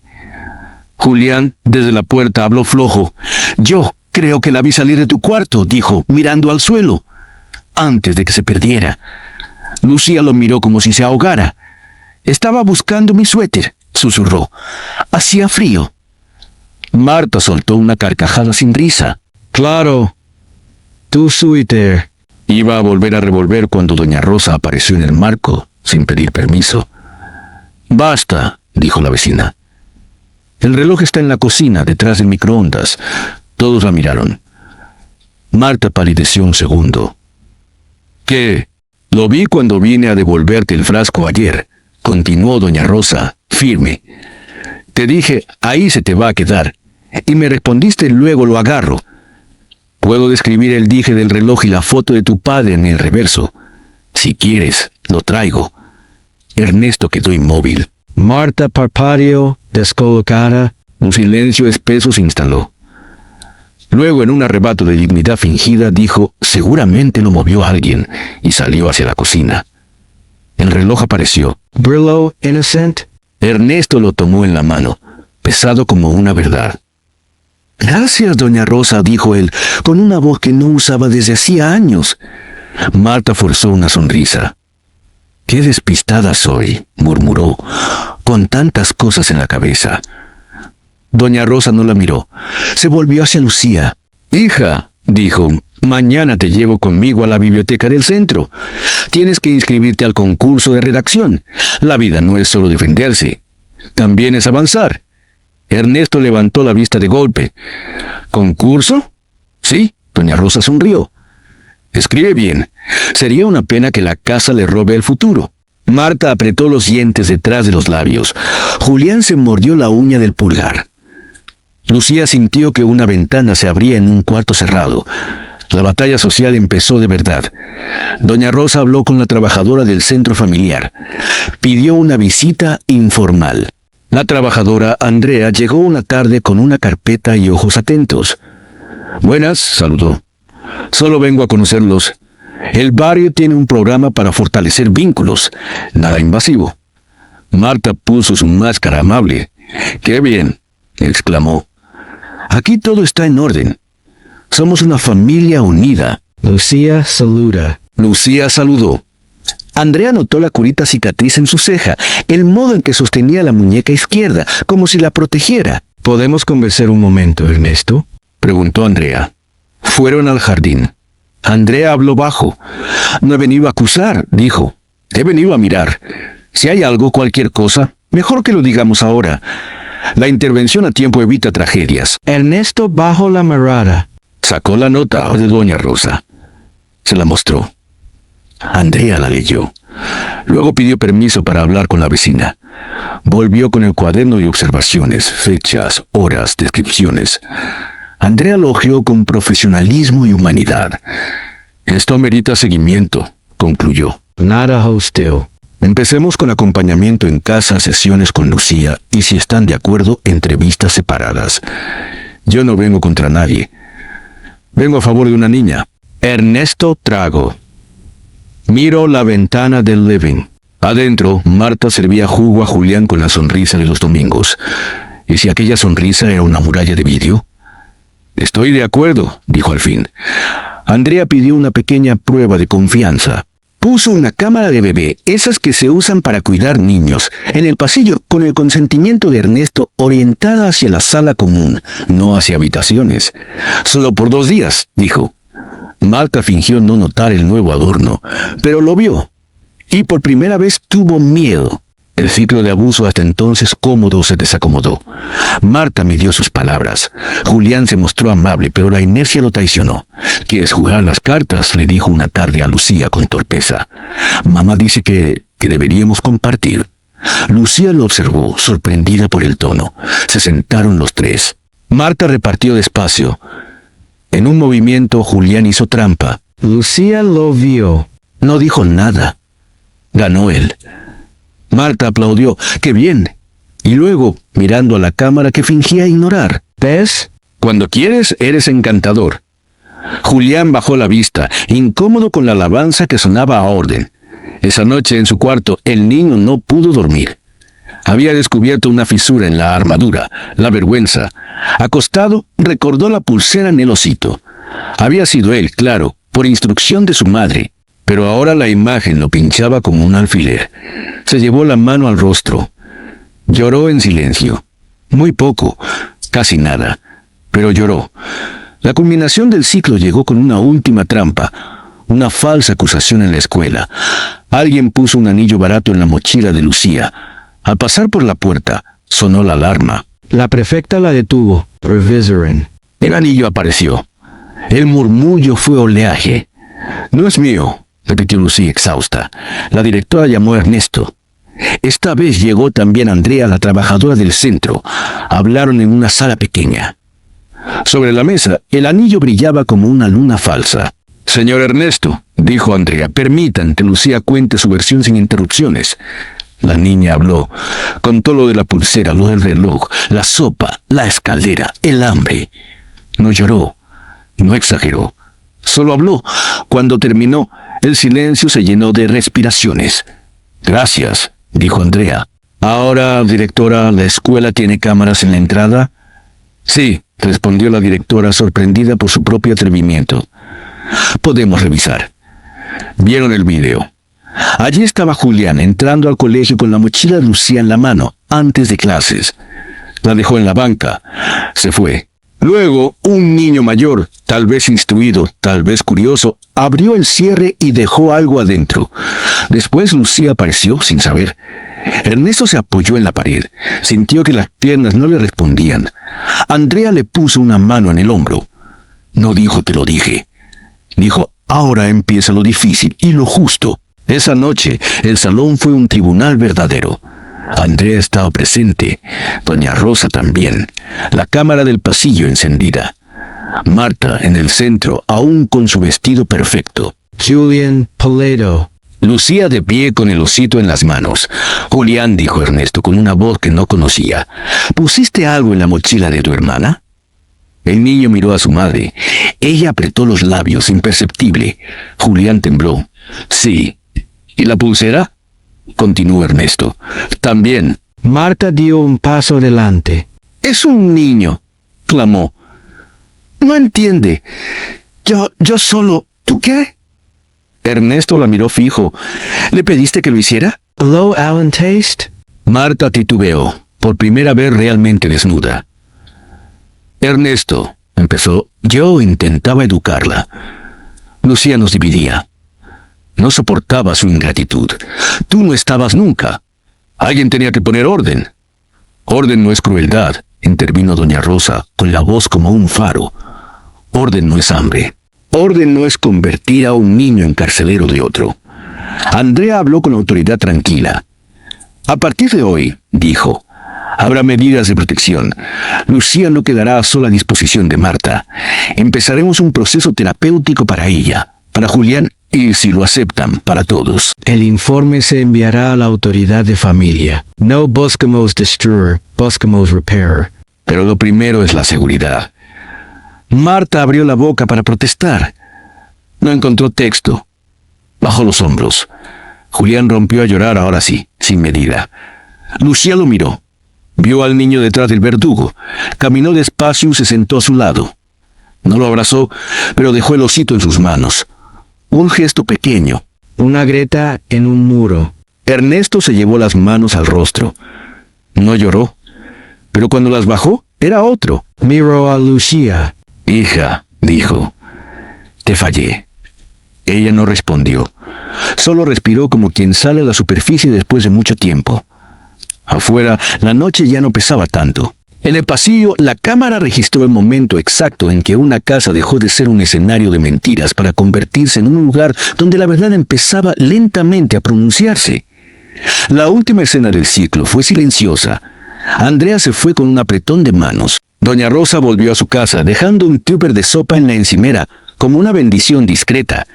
S1: Julián, desde la puerta, habló flojo. «Yo creo que la vi salir de tu cuarto», dijo, mirando al suelo, antes de que se perdiera. Lucía lo miró como si se ahogara. «Estaba buscando mi suéter», susurró. «Hacía frío». Marta soltó una carcajada sin risa.
S2: «Claro. Tu suéter».
S1: Iba a volver a revolver cuando Doña Rosa apareció en el marco, sin pedir permiso. «Basta», dijo la vecina. «El reloj está en la cocina, detrás del microondas». Todos la miraron. Marta palideció un segundo. «¿Qué? Lo vi cuando vine a devolverte el frasco ayer», continuó Doña Rosa, firme. «Te dije, ahí se te va a quedar. Y me respondiste, luego lo agarro. Puedo describir el dije del reloj y la foto de tu padre en el reverso. Si quieres, lo traigo. Ernesto quedó inmóvil.
S2: Marta parpadeó, descolocada.
S1: Un silencio espeso se instaló. Luego, en un arrebato de dignidad fingida, dijo, seguramente lo movió alguien, y salió hacia la cocina. El reloj apareció.
S2: Brilló innocent.
S1: Ernesto lo tomó en la mano, pesado como una verdad. Gracias, doña Rosa, dijo él, con una voz que no usaba desde hacía años. Marta forzó una sonrisa. Qué despistada soy, murmuró, con tantas cosas en la cabeza. Doña Rosa no la miró. Se volvió hacia Lucía. Hija, dijo, mañana te llevo conmigo a la biblioteca del centro. Tienes que inscribirte al concurso de redacción. La vida no es solo defenderse, también es avanzar. Ernesto levantó la vista de golpe. ¿Concurso? Sí, doña Rosa sonrió. Escribe bien. Sería una pena que la casa le robe el futuro. Marta apretó los dientes detrás de los labios. Julián se mordió la uña del pulgar. Lucía sintió que una ventana se abría en un cuarto cerrado. La batalla social empezó de verdad. Doña Rosa habló con la trabajadora del centro familiar. Pidió una visita informal. La trabajadora, Andrea, llegó una tarde con una carpeta y ojos atentos. Buenas, saludó. Solo vengo a conocerlos. El barrio tiene un programa para fortalecer vínculos. Nada invasivo. Marta puso su máscara amable. ¡Qué bien!, exclamó. Aquí todo está en orden. Somos una familia unida.
S2: Lucía saluda.
S1: Lucía saludó. Andrea notó la curita cicatriz en su ceja, el modo en que sostenía la muñeca izquierda, como si la protegiera.
S2: ¿Podemos conversar un momento, Ernesto?,
S1: preguntó Andrea. Fueron al jardín. Andrea habló bajo. No he venido a acusar, dijo. He venido a mirar. Si hay algo, cualquier cosa, mejor que lo digamos ahora. La intervención a tiempo evita tragedias.
S2: Ernesto bajó la mirada.
S1: Sacó la nota de doña Rosa. Se la mostró. Andrea la leyó. Luego pidió permiso para hablar con la vecina. Volvió con el cuaderno de observaciones, fechas, horas, descripciones. Andrea lo hojeó con profesionalismo y humanidad. Esto merita seguimiento, concluyó.
S2: Nada hostil.
S1: Empecemos con acompañamiento en casa, sesiones con Lucía, y si están de acuerdo, entrevistas separadas. Yo no vengo contra nadie. Vengo a favor de una niña. Ernesto tragó. Miró la ventana del living. Adentro, Marta servía jugo a Julián con la sonrisa de los domingos. ¿Y si aquella sonrisa era una muralla de vidrio? Estoy de acuerdo, dijo al fin. Andrea pidió una pequeña prueba de confianza. Puso una cámara de bebé, esas que se usan para cuidar niños, en el pasillo con el consentimiento de Ernesto, orientada hacia la sala común, no hacia habitaciones. Solo por 2 días, dijo. Marta fingió no notar el nuevo adorno, pero lo vio. Y por primera vez tuvo miedo. El ciclo de abuso hasta entonces cómodo se desacomodó. Marta midió sus palabras. Julián se mostró amable, pero la inercia lo traicionó. ¿Quieres jugar las cartas?, le dijo una tarde a Lucía con torpeza. Mamá dice que deberíamos compartir. Lucía lo observó, sorprendida por el tono. Se sentaron los tres. Marta repartió despacio. En un movimiento, Julián hizo trampa.
S2: Lucía lo vio.
S1: No dijo nada. Ganó él. Marta aplaudió. ¡Qué bien! Y luego, mirando a la cámara que fingía ignorar.
S2: ¿Ves?
S1: Cuando quieres, eres encantador. Julián bajó la vista, incómodo con la alabanza que sonaba a orden. Esa noche en su cuarto, el niño no pudo dormir. Había descubierto una fisura en la armadura, la vergüenza. Acostado, recordó la pulsera en el osito. Había sido él, claro, por instrucción de su madre. Pero ahora la imagen lo pinchaba como un alfiler. Se llevó la mano al rostro. Lloró en silencio. Muy poco, casi nada, pero lloró. La culminación del ciclo llegó con una última trampa, una falsa acusación en la escuela. Alguien puso un anillo barato en la mochila de Lucía. Al pasar por la puerta, sonó la alarma.
S2: La prefecta la detuvo. Revisoren.
S1: El anillo apareció. El murmullo fue oleaje. No es mío, repitió Lucía exhausta. La directora llamó a Ernesto. Esta vez llegó también Andrea, la trabajadora del centro. Hablaron en una sala pequeña. Sobre la mesa, el anillo brillaba como una luna falsa. Señor Ernesto, dijo Andrea, permitan que Lucía cuente su versión sin interrupciones. La niña habló. Contó lo de la pulsera, lo del reloj, la sopa, la escalera, el hambre. No lloró, no exageró. Solo habló. Cuando terminó, el silencio se llenó de respiraciones. Gracias, dijo Andrea. Ahora, directora, ¿la escuela tiene cámaras en la entrada? Sí, respondió la directora, sorprendida por su propio atrevimiento. Podemos revisar. Vieron el video. Allí estaba Julián entrando al colegio con la mochila de Lucía en la mano, antes de clases. La dejó en la banca. Se fue. Luego, un niño mayor, tal vez instruido, tal vez curioso, abrió el cierre y dejó algo adentro. Después Lucía apareció sin saber. Ernesto se apoyó en la pared. Sintió que las piernas no le respondían. Andrea le puso una mano en el hombro. No dijo te lo dije. Dijo, ahora empieza lo difícil y lo justo. Esa noche, el salón fue un tribunal verdadero. Andrea estaba presente, doña Rosa también, la cámara del pasillo encendida. Marta en el centro, aún con su vestido perfecto.
S2: Julián Pulido.
S1: Lucía de pie con el osito en las manos. Julián, dijo Ernesto con una voz que no conocía. ¿Pusiste algo en la mochila de tu hermana? El niño miró a su madre. Ella apretó los labios, imperceptible. Julián tembló. Sí. ¿Y la pulsera? Continuó Ernesto. También.
S2: Marta dio un paso adelante.
S1: Es un niño, clamó. No entiende. Yo solo... ¿Tú qué? Ernesto la miró fijo. ¿Le pediste que lo hiciera?
S2: Low Allen Taste.
S1: Marta titubeó, por primera vez realmente desnuda. Ernesto, empezó, yo intentaba educarla. Lucía nos dividía. No soportaba su ingratitud. Tú no estabas nunca. Alguien tenía que poner orden. Orden no es crueldad, intervino doña Rosa, con la voz como un faro. Orden no es hambre. Orden no es convertir a un niño en carcelero de otro. Andrea habló con autoridad tranquila. A partir de hoy, dijo, habrá medidas de protección. Lucía no quedará a sola disposición de Marta. Empezaremos un proceso terapéutico para ella, para Julián y, si lo aceptan, para todos.
S2: El informe se enviará a la autoridad de familia. No buscamos destruir, buscamos repair.
S1: Pero lo primero es la seguridad. Marta abrió la boca para protestar. No encontró texto. Bajó los hombros. Julián rompió a llorar ahora sí, sin medida. Lucía lo miró. Vio al niño detrás del verdugo. Caminó despacio y se sentó a su lado. No lo abrazó, pero dejó el osito en sus manos. Un gesto pequeño.
S2: Una grieta en un muro.
S1: Ernesto se llevó las manos al rostro. No lloró, pero cuando las bajó, era otro.
S2: Miró a Lucía.
S1: Hija, dijo, te fallé. Ella no respondió. Solo respiró como quien sale a la superficie después de mucho tiempo. Afuera, la noche ya no pesaba tanto. En el pasillo, la cámara registró el momento exacto en que una casa dejó de ser un escenario de mentiras para convertirse en un lugar donde la verdad empezaba lentamente a pronunciarse. La última escena del ciclo fue silenciosa. Andrea se fue con un apretón de manos. Doña Rosa volvió a su casa, dejando un tupper de sopa en la encimera, como una bendición discreta.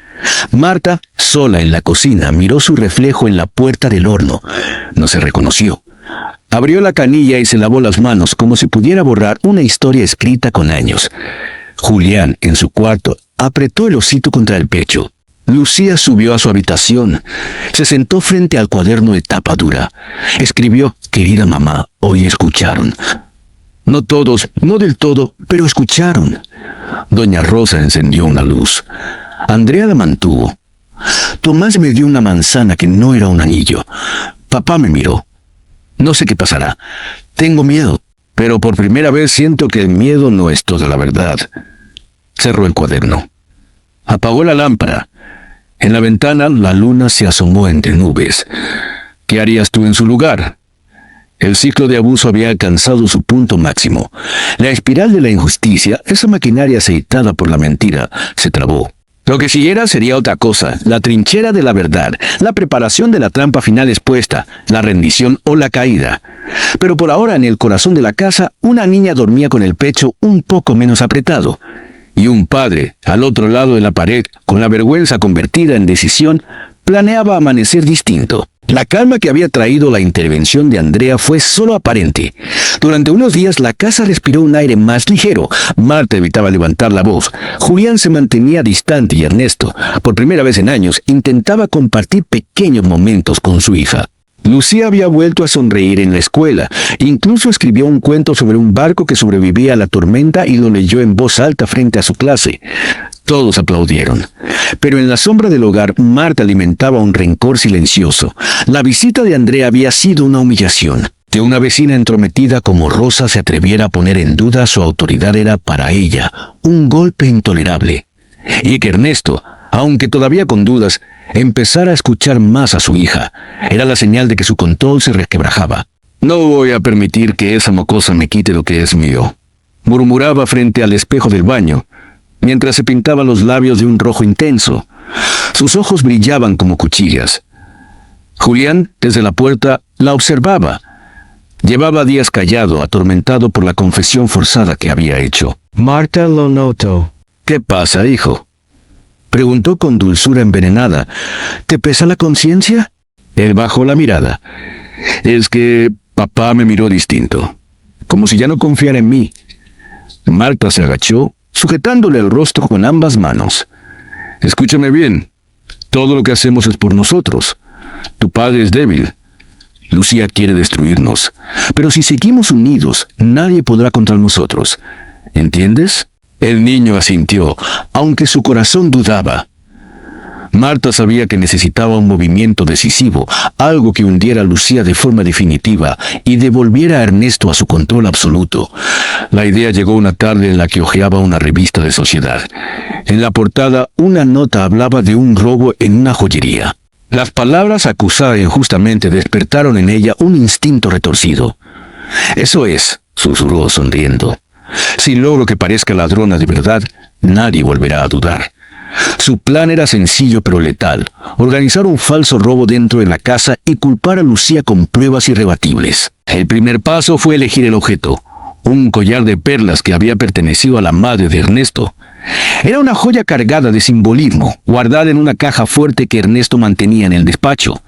S1: Marta, sola en la cocina, miró su reflejo en la puerta del horno. No se reconoció. Abrió la canilla y se lavó las manos como si pudiera borrar una historia escrita con años. Julián, en su cuarto, apretó el osito contra el pecho. Lucía subió a su habitación. Se sentó frente al cuaderno de tapa dura. Escribió, querida mamá, hoy escucharon. No todos, no del todo, pero escucharon. Doña Rosa encendió una luz. Andrea la mantuvo. Tomás me dio una manzana que no era un anillo. Papá me miró. No sé qué pasará. Tengo miedo, pero por primera vez siento que el miedo no es toda la verdad. Cerró el cuaderno. Apagó la lámpara. En la ventana la luna se asomó entre nubes. ¿Qué harías tú en su lugar? El ciclo de abuso había alcanzado su punto máximo. La espiral de la injusticia, esa maquinaria aceitada por la mentira, se trabó. Lo que siguiera sería otra cosa, la trinchera de la verdad, la preparación de la trampa final expuesta, la rendición o la caída. Pero por ahora en el corazón de la casa, una niña dormía con el pecho un poco menos apretado. Y un padre, al otro lado de la pared, con la vergüenza convertida en decisión, planeaba amanecer distinto. La calma que había traído la intervención de Andrea fue solo aparente. Durante unos días la casa respiró un aire más ligero. Marta evitaba levantar la voz. Julián se mantenía distante y Ernesto, por primera vez en años, intentaba compartir pequeños momentos con su hija. Lucía había vuelto a sonreír en la escuela. Incluso escribió un cuento sobre un barco que sobrevivía a la tormenta y lo leyó en voz alta frente a su clase. Todos aplaudieron. Pero en la sombra del hogar, Marta alimentaba un rencor silencioso. La visita de Andrea había sido una humillación. Que una vecina entrometida como Rosa se atreviera a poner en duda su autoridad era para ella un golpe intolerable. Y que Ernesto, aunque todavía con dudas, empezara a escuchar más a su hija. Era la señal de que su control se resquebrajaba. «No voy a permitir que esa mocosa me quite lo que es mío», murmuraba frente al espejo del baño, mientras se pintaba los labios de un rojo intenso. Sus ojos brillaban como cuchillas. Julián, desde la puerta, la observaba. Llevaba días callado, atormentado por la confesión forzada que había hecho.
S2: Marta lo notó.
S1: «¿Qué pasa, hijo?», preguntó con dulzura envenenada.
S2: ¿Te pesa la conciencia?
S1: Él bajó la mirada. «Es que papá me miró distinto, como si ya no confiara en mí». Marta se agachó, sujetándole el rostro con ambas manos. «Escúchame bien. Todo lo que hacemos es por nosotros. Tu padre es débil. Lucía quiere destruirnos. Pero si seguimos unidos, nadie podrá contra nosotros. ¿Entiendes?» El niño asintió, aunque su corazón dudaba. Marta sabía que necesitaba un movimiento decisivo, algo que hundiera a Lucía de forma definitiva y devolviera a Ernesto a su control absoluto. La idea llegó una tarde en la que hojeaba una revista de sociedad. En la portada, una nota hablaba de un robo en una joyería. Las palabras acusada injustamente despertaron en ella un instinto retorcido. «Eso es», susurró sonriendo. «Si logro que parezca ladrona de verdad, nadie volverá a dudar». Su plan era sencillo pero letal: organizar un falso robo dentro de la casa y culpar a Lucía con pruebas irrebatibles. El primer paso fue elegir el objeto, un collar de perlas que había pertenecido a la madre de Ernesto. Era una joya cargada de simbolismo, guardada en una caja fuerte que Ernesto mantenía en el despacho.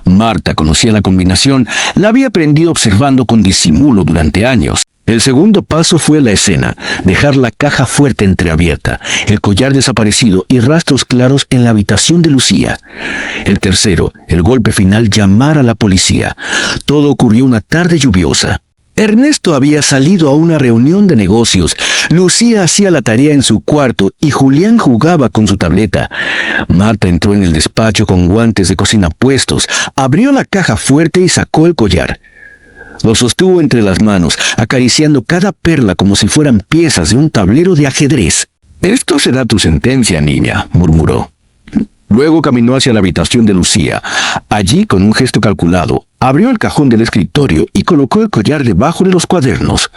S1: Marta conocía la combinación, la había aprendido observando con disimulo durante años. El segundo paso fue la escena: dejar la caja fuerte entreabierta, el collar desaparecido y rastros claros en la habitación de Lucía. El tercero, el golpe final: llamar a la policía. Todo ocurrió una tarde lluviosa. Ernesto había salido a una reunión de negocios. Lucía hacía la tarea en su cuarto y Julián jugaba con su tableta. Marta entró en el despacho con guantes de cocina puestos, abrió la caja fuerte y sacó el collar. Lo sostuvo entre las manos, acariciando cada perla como si fueran piezas de un tablero de ajedrez. «Esto será tu sentencia, niña», murmuró. Luego caminó hacia la habitación de Lucía. Allí, con un gesto calculado, abrió el cajón del escritorio y colocó el collar debajo de los cuadernos.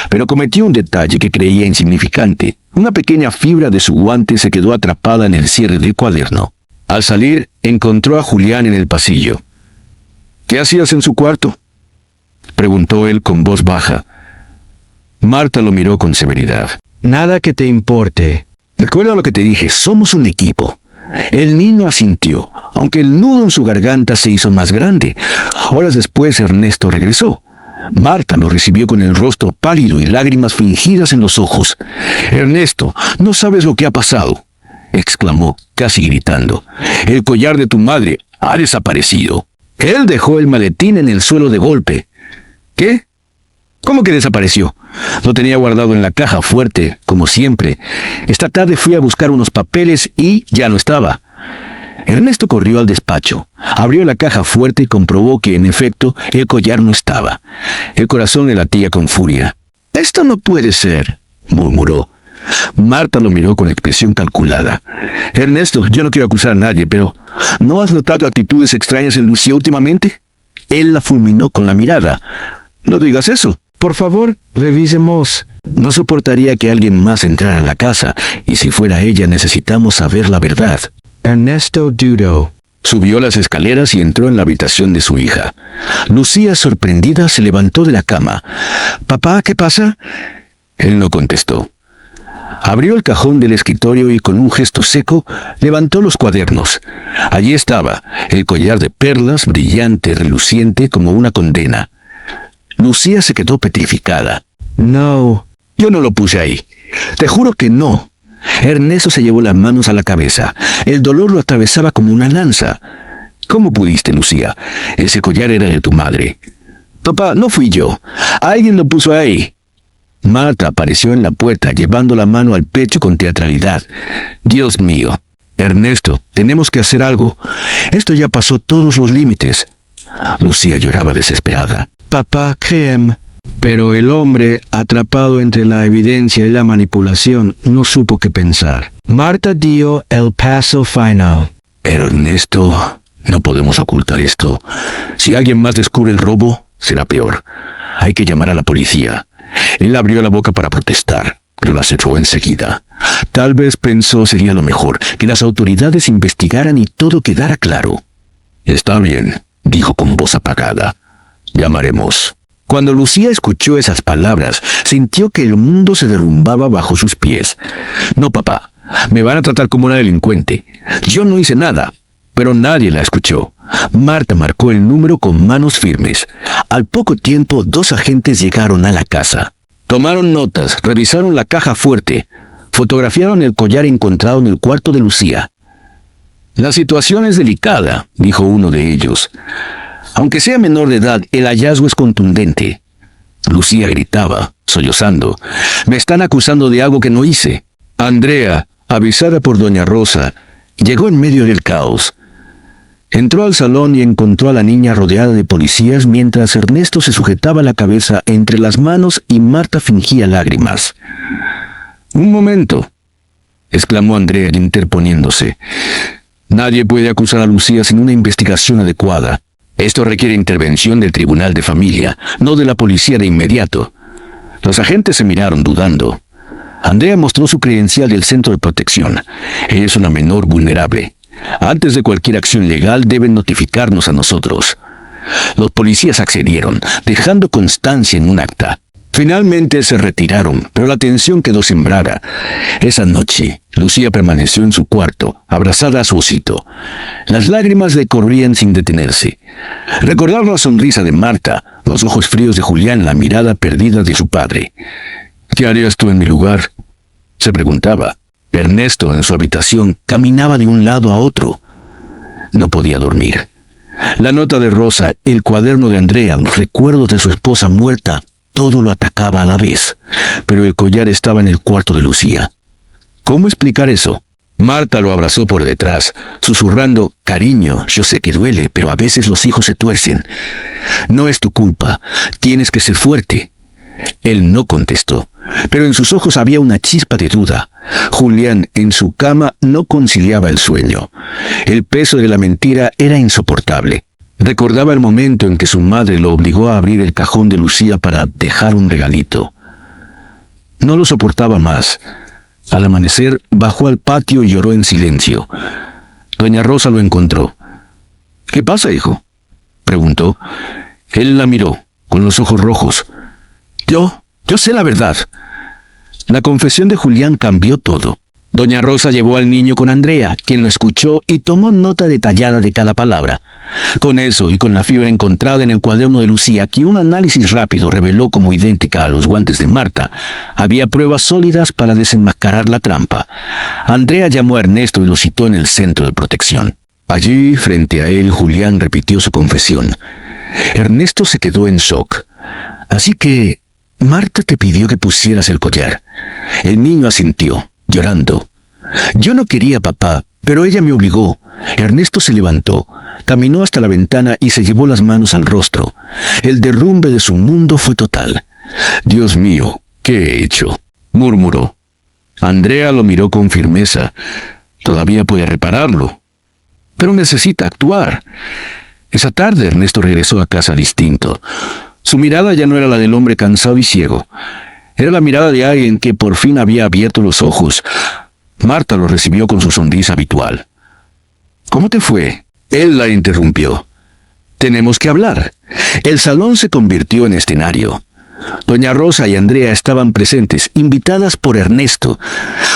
S1: Pero cometió un detalle que creía insignificante. Una pequeña fibra de su guante se quedó atrapada en el cierre del cuaderno. Al salir, encontró a Julián en el pasillo. «¿Qué hacías en su cuarto?», preguntó él con voz baja. Marta lo miró con severidad.
S2: «Nada que te importe».
S1: «Recuerda lo que te dije, somos un equipo». El niño asintió, aunque el nudo en su garganta se hizo más grande. Horas después Ernesto regresó. Marta lo recibió con el rostro pálido y lágrimas fingidas en los ojos. «Ernesto, no sabes lo que ha pasado», exclamó, casi gritando. «El collar de tu madre ha desaparecido». Él dejó el maletín en el suelo de golpe. «¿Qué? ¿Cómo que desapareció?» «Lo tenía guardado en la caja fuerte, como siempre. Esta tarde fui a buscar unos papeles y ya no estaba». Ernesto corrió al despacho, abrió la caja fuerte y comprobó que, en efecto, el collar no estaba. El corazón le latía con furia. «Esto no puede ser», murmuró. Marta lo miró con expresión calculada. «Ernesto, yo no quiero acusar a nadie, pero ¿no has notado actitudes extrañas en Lucía últimamente?» Él la fulminó con la mirada. «No digas eso».
S2: «Por favor, revisemos».
S1: No soportaría que alguien más entrara a la casa, y si fuera ella necesitamos saber la verdad.
S2: Ernesto dudó.
S1: Subió las escaleras y entró en la habitación de su hija. Lucía, sorprendida, se levantó de la cama. «Papá, ¿qué pasa?» Él no contestó. Abrió el cajón del escritorio y con un gesto seco levantó los cuadernos. Allí estaba, el collar de perlas, brillante, reluciente como una condena. Lucía se quedó petrificada.
S2: No.
S1: Yo no lo puse ahí. Te juro que no. Ernesto se llevó las manos a la cabeza. El dolor lo atravesaba como una lanza. ¿Cómo pudiste, Lucía? Ese collar era de tu madre. Papá, no fui yo. Alguien lo puso ahí. Marta apareció en la puerta, llevando la mano al pecho con teatralidad. Dios mío. Ernesto, tenemos que hacer algo. Esto ya pasó todos los límites. Lucía lloraba desesperada.
S2: Papá, créeme. Pero el hombre, atrapado entre la evidencia y la manipulación, no supo qué pensar. Marta dio el paso final.
S1: Pero Ernesto, no podemos ocultar esto. Si alguien más descubre el robo, será peor. Hay que llamar a la policía. Él abrió la boca para protestar, pero la cerró enseguida. Tal vez pensó sería lo mejor, que las autoridades investigaran y todo quedara claro. Está bien, dijo con voz apagada. Llamaremos. Cuando Lucía escuchó esas palabras, sintió que el mundo se derrumbaba bajo sus pies. No, papá, me van a tratar como una delincuente. Yo no hice nada. Pero nadie la escuchó. Marta marcó el número con manos firmes. Al poco tiempo, 2 agentes llegaron a la casa. Tomaron notas, revisaron la caja fuerte, fotografiaron el collar encontrado en el cuarto de Lucía. La situación es delicada, dijo uno de ellos. Aunque sea menor de edad, el hallazgo es contundente. Lucía gritaba, sollozando. Me están acusando de algo que no hice. Andrea, avisada por doña Rosa, llegó en medio del caos. Entró al salón y encontró a la niña rodeada de policías mientras Ernesto se sujetaba la cabeza entre las manos y Marta fingía lágrimas. «Un momento», exclamó Andrea interponiéndose. «Nadie puede acusar a Lucía sin una investigación adecuada. Esto requiere intervención del Tribunal de Familia, no de la policía de inmediato». Los agentes se miraron dudando. Andrea mostró su credencial del centro de protección. Ella es una menor vulnerable. Antes de cualquier acción legal deben notificarnos a nosotros. Los policías accedieron, dejando constancia en un acta. Finalmente se retiraron, pero la tensión quedó sembrada. Esa noche, Lucía permaneció en su cuarto, abrazada a su osito. Las lágrimas le corrían sin detenerse. Recordaba la sonrisa de Marta, los ojos fríos de Julián, la mirada perdida de su padre. «¿Qué harías tú en mi lugar?», se preguntaba. Ernesto, en su habitación, caminaba de un lado a otro. No podía dormir. La nota de Rosa, el cuaderno de Andrea, los recuerdos de su esposa muerta, todo lo atacaba a la vez. Pero el collar estaba en el cuarto de Lucía. ¿Cómo explicar eso? Marta lo abrazó por detrás, susurrando, «Cariño, yo sé que duele, pero a veces los hijos se tuercen. No es tu culpa, tienes que ser fuerte». Él no contestó, pero en sus ojos había una chispa de duda. Julián, en su cama, no conciliaba el sueño. El peso de la mentira era insoportable. Recordaba el momento en que su madre lo obligó a abrir el cajón de Lucía para dejar un regalito. No lo soportaba más. Al amanecer, bajó al patio y lloró en silencio. Doña Rosa lo encontró. «¿Qué pasa, hijo?», preguntó. Él la miró, con los ojos rojos. Yo sé la verdad». La confesión de Julián cambió todo. Doña Rosa llevó al niño con Andrea, quien lo escuchó y tomó nota detallada de cada palabra. Con eso y con la fibra encontrada en el cuaderno de Lucía, que un análisis rápido reveló como idéntica a los guantes de Marta, había pruebas sólidas para desenmascarar la trampa. Andrea llamó a Ernesto y lo citó en el centro de protección. Allí, frente a él, Julián repitió su confesión. Ernesto se quedó en shock. «Así que Marta te pidió que pusieras el collar». El niño asintió, llorando. «Yo no quería, papá, pero ella me obligó». Ernesto se levantó, caminó hasta la ventana y se llevó las manos al rostro. El derrumbe de su mundo fue total. «Dios mío, ¿qué he hecho?», murmuró. Andrea lo miró con firmeza. «Todavía puede repararlo, pero necesita actuar». Esa tarde Ernesto regresó a casa distinto. Su mirada ya no era la del hombre cansado y ciego. Era la mirada de alguien que por fin había abierto los ojos. Marta lo recibió con su sonrisa habitual. ¿Cómo te fue? Él la interrumpió. Tenemos que hablar. El salón se convirtió en escenario. Doña Rosa y Andrea estaban presentes, invitadas por Ernesto.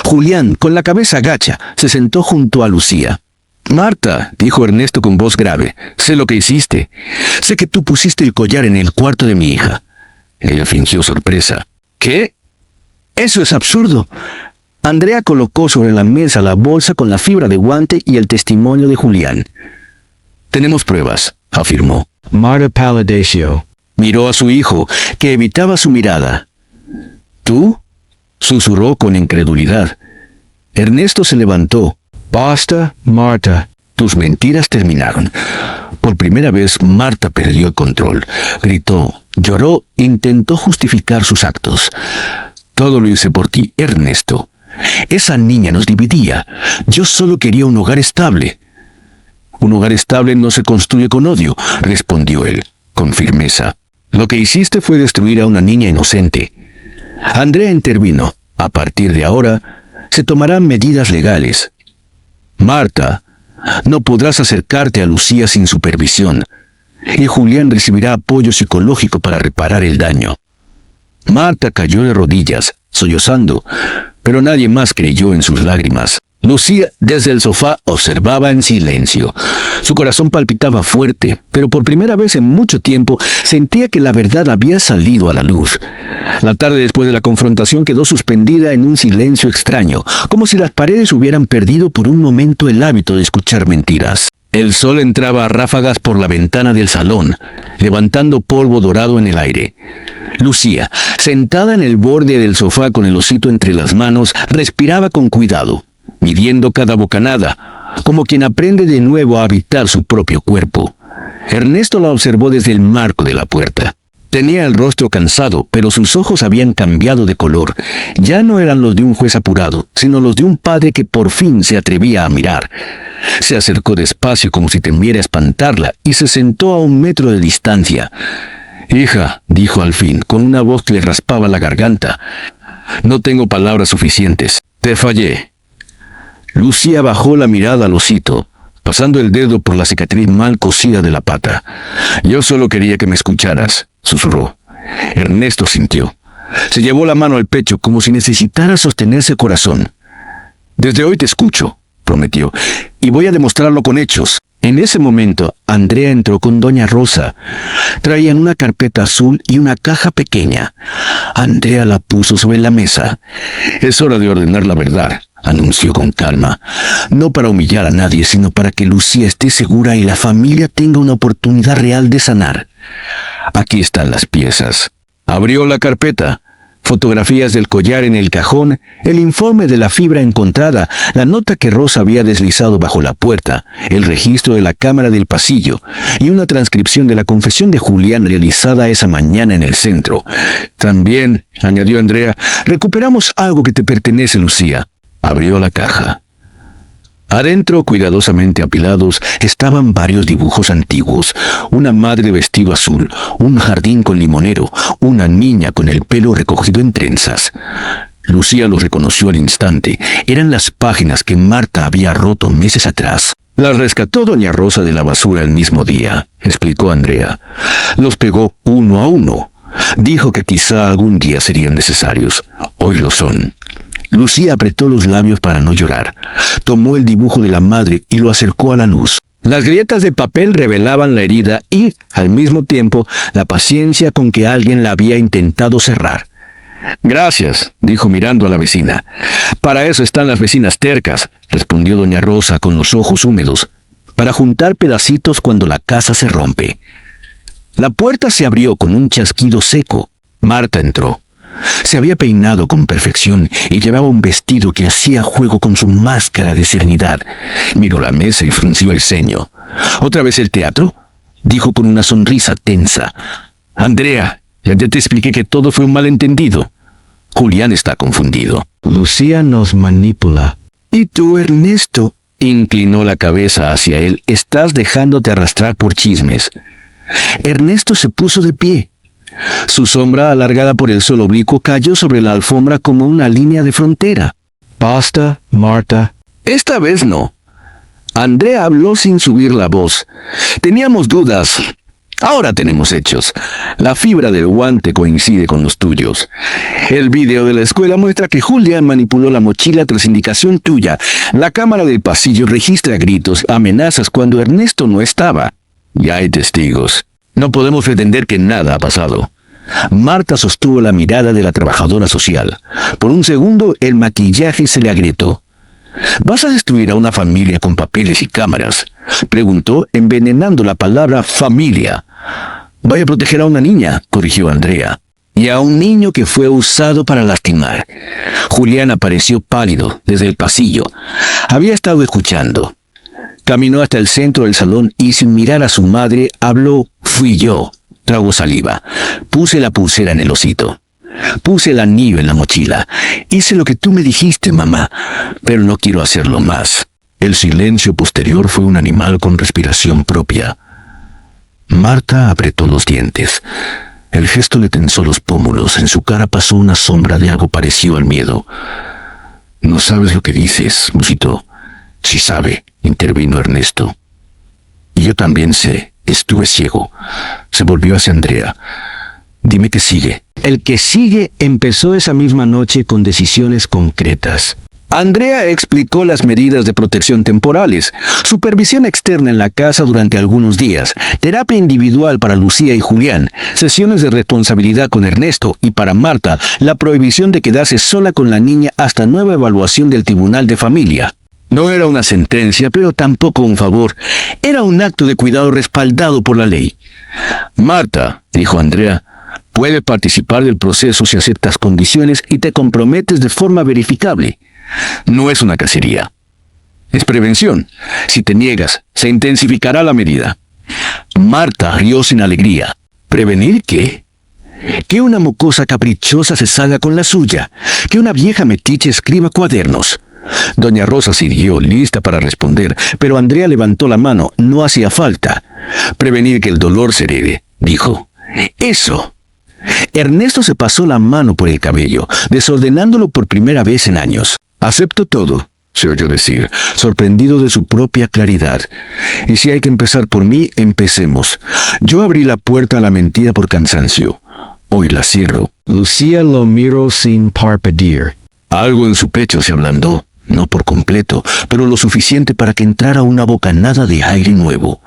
S1: Julián, con la cabeza gacha, se sentó junto a Lucía. Marta, dijo Ernesto con voz grave, sé lo que hiciste. Sé que tú pusiste el collar en el cuarto de mi hija. Ella fingió sorpresa. ¿Qué? Eso es absurdo. Andrea colocó sobre la mesa la bolsa con la fibra de guante y el testimonio de Julián. Tenemos pruebas, afirmó.
S2: Marta palideció.
S1: Miró a su hijo, que evitaba su mirada. ¿Tú? Susurró con incredulidad. Ernesto se levantó.
S2: Basta, Marta.
S1: Tus mentiras terminaron. Por primera vez, Marta perdió el control. Gritó, lloró, intentó justificar sus actos. Todo lo hice por ti, Ernesto. Esa niña nos dividía. Yo solo quería un hogar estable. Un hogar estable no se construye con odio, respondió él, con firmeza. Lo que hiciste fue destruir a una niña inocente. Andrea intervino. A partir de ahora, se tomarán medidas legales. Marta, no podrás acercarte a Lucía sin supervisión, y Julián recibirá apoyo psicológico para reparar el daño. Marta cayó de rodillas, sollozando, pero nadie más creyó en sus lágrimas. Lucía, desde el sofá, observaba en silencio. Su corazón palpitaba fuerte, pero por primera vez en mucho tiempo sentía que la verdad había salido a la luz. La tarde después de la confrontación quedó suspendida en un silencio extraño, como si las paredes hubieran perdido por un momento el hábito de escuchar mentiras. El sol entraba a ráfagas por la ventana del salón, levantando polvo dorado en el aire. Lucía, sentada en el borde del sofá con el osito entre las manos, respiraba con cuidado, midiendo cada bocanada, como quien aprende de nuevo a habitar su propio cuerpo. Ernesto la observó desde el marco de la puerta. Tenía el rostro cansado, pero sus ojos habían cambiado de color. Ya no eran los de un juez apurado, sino los de un padre que por fin se atrevía a mirar. Se acercó despacio como si temiera espantarla y se sentó a 1 metro de distancia. «Hija», dijo al fin, con una voz que le raspaba la garganta, «no tengo palabras suficientes. Te fallé». Lucía bajó la mirada al osito, pasando el dedo por la cicatriz mal cosida de la pata. «Yo solo quería que me escucharas», susurró. Ernesto sintió. Se llevó la mano al pecho como si necesitara sostenerse el corazón. «Desde hoy te escucho», prometió, «y voy a demostrarlo con hechos». En ese momento, Andrea entró con Doña Rosa. Traían una carpeta azul y una caja pequeña. Andrea la puso sobre la mesa. «Es hora de ordenar la verdad», anunció con calma. «No para humillar a nadie, sino para que Lucía esté segura y la familia tenga una oportunidad real de sanar. Aquí están las piezas». Abrió la carpeta. Fotografías del collar en el cajón, el informe de la fibra encontrada, la nota que Rosa había deslizado bajo la puerta, el registro de la cámara del pasillo y una transcripción de la confesión de Julián realizada esa mañana en el centro. «También», añadió Andrea, «recuperamos algo que te pertenece, Lucía». Abrió la caja. Adentro, cuidadosamente apilados, estaban varios dibujos antiguos. Una madre de vestido azul, un jardín con limonero, una niña con el pelo recogido en trenzas. Lucía los reconoció al instante. Eran las páginas que Marta había roto meses atrás. «Las rescató Doña Rosa de la basura el mismo día», explicó Andrea. «Los pegó 1 a 1. Dijo que quizá algún día serían necesarios. Hoy lo son». Lucía apretó los labios para no llorar. Tomó el dibujo de la madre y lo acercó a la luz. Las grietas de papel revelaban la herida y, al mismo tiempo, la paciencia con que alguien la había intentado cerrar. «Gracias», dijo mirando a la vecina. «Para eso están las vecinas tercas», respondió Doña Rosa con los ojos húmedos, «para juntar pedacitos cuando la casa se rompe». La puerta se abrió con un chasquido seco. Marta entró. Se había peinado con perfección y llevaba un vestido que hacía juego con su máscara de serenidad. Miró la mesa y frunció el ceño. «¿Otra vez el teatro?», dijo con una sonrisa tensa. «Andrea, ya te expliqué que todo fue un malentendido». Julián está confundido.
S2: Lucía nos manipula.
S1: «¿Y tú, Ernesto?», inclinó la cabeza hacia él. «Estás dejándote arrastrar por chismes». Ernesto se puso de pie. Su sombra, alargada por el sol oblicuo, cayó sobre la alfombra como una línea de frontera.
S2: Basta, Marta.
S1: Esta vez no. Andrea habló sin subir la voz. Teníamos dudas. Ahora tenemos hechos. La fibra del guante coincide con los tuyos. El video de la escuela muestra que Julián manipuló la mochila tras indicación tuya. La cámara del pasillo registra gritos, amenazas cuando Ernesto no estaba. Ya hay testigos. No podemos pretender que nada ha pasado. Marta sostuvo la mirada de la trabajadora social. Por un segundo, el maquillaje se le agrietó. ¿Vas a destruir a una familia con papeles y cámaras?, preguntó, envenenando la palabra familia. Vaya a proteger a una niña, corrigió Andrea. Y a un niño que fue usado para lastimar. Julián apareció pálido desde el pasillo. Había estado escuchando. Caminó hasta el centro del salón y sin mirar a su madre habló: fui yo. Tragó saliva. Puse la pulsera en el osito. Puse el anillo en la mochila. Hice lo que tú me dijiste, mamá, pero no quiero hacerlo más. El silencio posterior fue un animal con respiración propia. Marta apretó los dientes. El gesto le tensó los pómulos. En su cara pasó una sombra de algo parecido al miedo. No sabes lo que dices, musitó. Sí sabe, intervino Ernesto. Y yo también sé, estuve ciego. Se volvió hacia Andrea. Dime qué sigue.
S2: El que sigue empezó esa misma noche con decisiones concretas.
S1: Andrea explicó las medidas de protección temporales, supervisión externa en la casa durante algunos días, terapia individual para Lucía y Julián, sesiones de responsabilidad con Ernesto y para Marta, la prohibición de quedarse sola con la niña hasta nueva evaluación del Tribunal de Familia. No era una sentencia, pero tampoco un favor. Era un acto de cuidado respaldado por la ley. Marta, dijo Andrea, puede participar del proceso si aceptas condiciones y te comprometes de forma verificable. No es una cacería. Es prevención. Si te niegas, se intensificará la medida. Marta rió sin alegría. ¿Prevenir qué? Que una mocosa caprichosa se salga con la suya. Que una vieja metiche escriba cuadernos. Doña Rosa siguió, lista para responder, pero Andrea levantó la mano. No hacía falta. Prevenir que el dolor se herede, dijo. Eso. Ernesto se pasó la mano por el cabello, desordenándolo por primera vez en años. Acepto todo, se oyó decir, sorprendido de su propia claridad. Y si hay que empezar por mí, empecemos. Yo abrí la puerta a la mentira por cansancio. Hoy la cierro.
S2: Lucía lo miró sin parpadear.
S1: Algo en su pecho se ablandó, no por completo, pero lo suficiente para que entrara una bocanada de aire nuevo.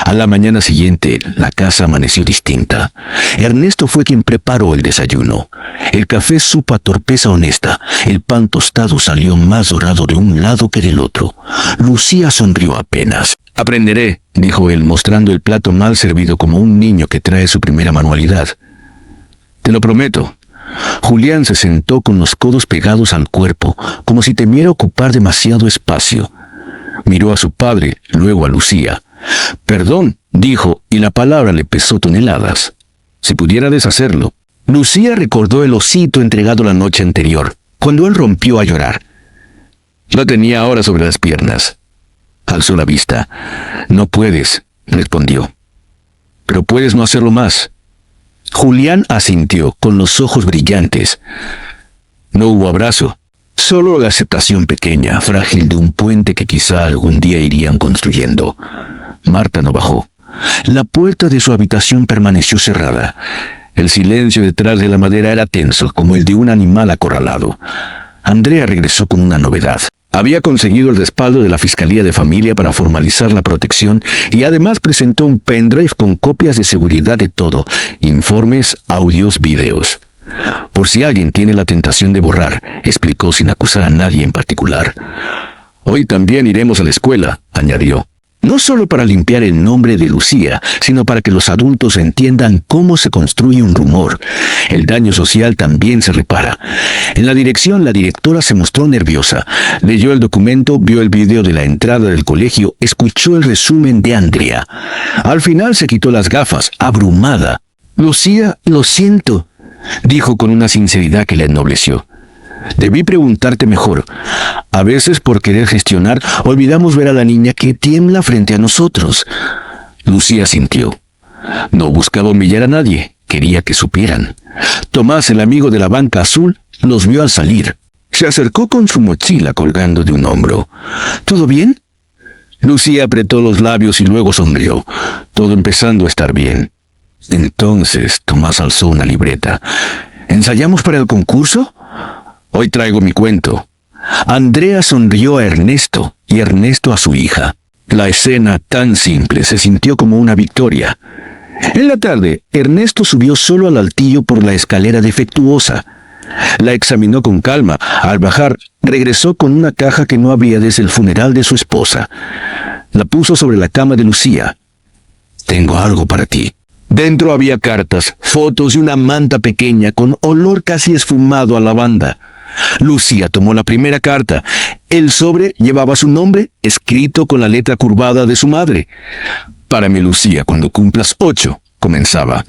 S1: A la mañana siguiente, la casa amaneció distinta. Ernesto fue quien preparó el desayuno. El café supo a torpeza honesta. El pan tostado salió más dorado de un lado que del otro. Lucía sonrió apenas. Aprenderé, dijo él, mostrando el plato mal servido como un niño que trae su primera manualidad. Te lo prometo. Julián se sentó con los codos pegados al cuerpo, como si temiera ocupar demasiado espacio. Miró a su padre, luego a Lucía. Perdón, dijo, y la palabra le pesó toneladas. Si pudiera deshacerlo. Lucía recordó el osito entregado la noche anterior, cuando él rompió a llorar. Lo tenía ahora sobre las piernas. Alzó la vista. No puedes, respondió. Pero puedes no hacerlo más. Julián asintió, con los ojos brillantes. No hubo abrazo. Solo la aceptación pequeña, frágil de un puente que quizá algún día irían construyendo. Marta no bajó. La puerta de su habitación permaneció cerrada. El silencio detrás de la madera era tenso, como el de un animal acorralado. Andrea regresó con una novedad. Había conseguido el respaldo de la Fiscalía de Familia para formalizar la protección y además presentó un pendrive con copias de seguridad de todo, informes, audios, videos. Por si alguien tiene la tentación de borrar, explicó sin acusar a nadie en particular. Hoy también iremos a la escuela, añadió. No solo para limpiar el nombre de Lucía, sino para que los adultos entiendan cómo se construye un rumor. El daño social también se repara. En la dirección, la directora se mostró nerviosa. Leyó el documento, vio el video de la entrada del colegio, escuchó el resumen de Andrea. Al final se quitó las gafas, abrumada. Lucía, lo siento, dijo con una sinceridad que la ennobleció. Debí preguntarte mejor. A veces, por querer gestionar, olvidamos ver a la niña que tiembla frente a nosotros. Lucía sintió. No buscaba humillar a nadie. Quería que supieran. Tomás, el amigo de la banca azul, los vio al salir. Se acercó con su mochila colgando de un hombro. ¿Todo bien? Lucía apretó los labios y luego sonrió, todo empezando a estar bien. Entonces Tomás alzó una libreta. ¿Ensayamos para el concurso? Hoy traigo mi cuento. Andrea sonrió a Ernesto y Ernesto a su hija. La escena tan simple se sintió como una victoria. En la tarde, Ernesto subió solo al altillo por la escalera defectuosa. La examinó con calma. Al bajar, regresó con una caja que no abría desde el funeral de su esposa. La puso sobre la cama de Lucía. «Tengo algo para ti». Dentro había cartas, fotos y una manta pequeña con olor casi esfumado a lavanda. Lucía tomó la primera carta. El sobre llevaba su nombre, escrito con la letra curvada de su madre. «Para mi Lucía, cuando cumplas 8», comenzaba.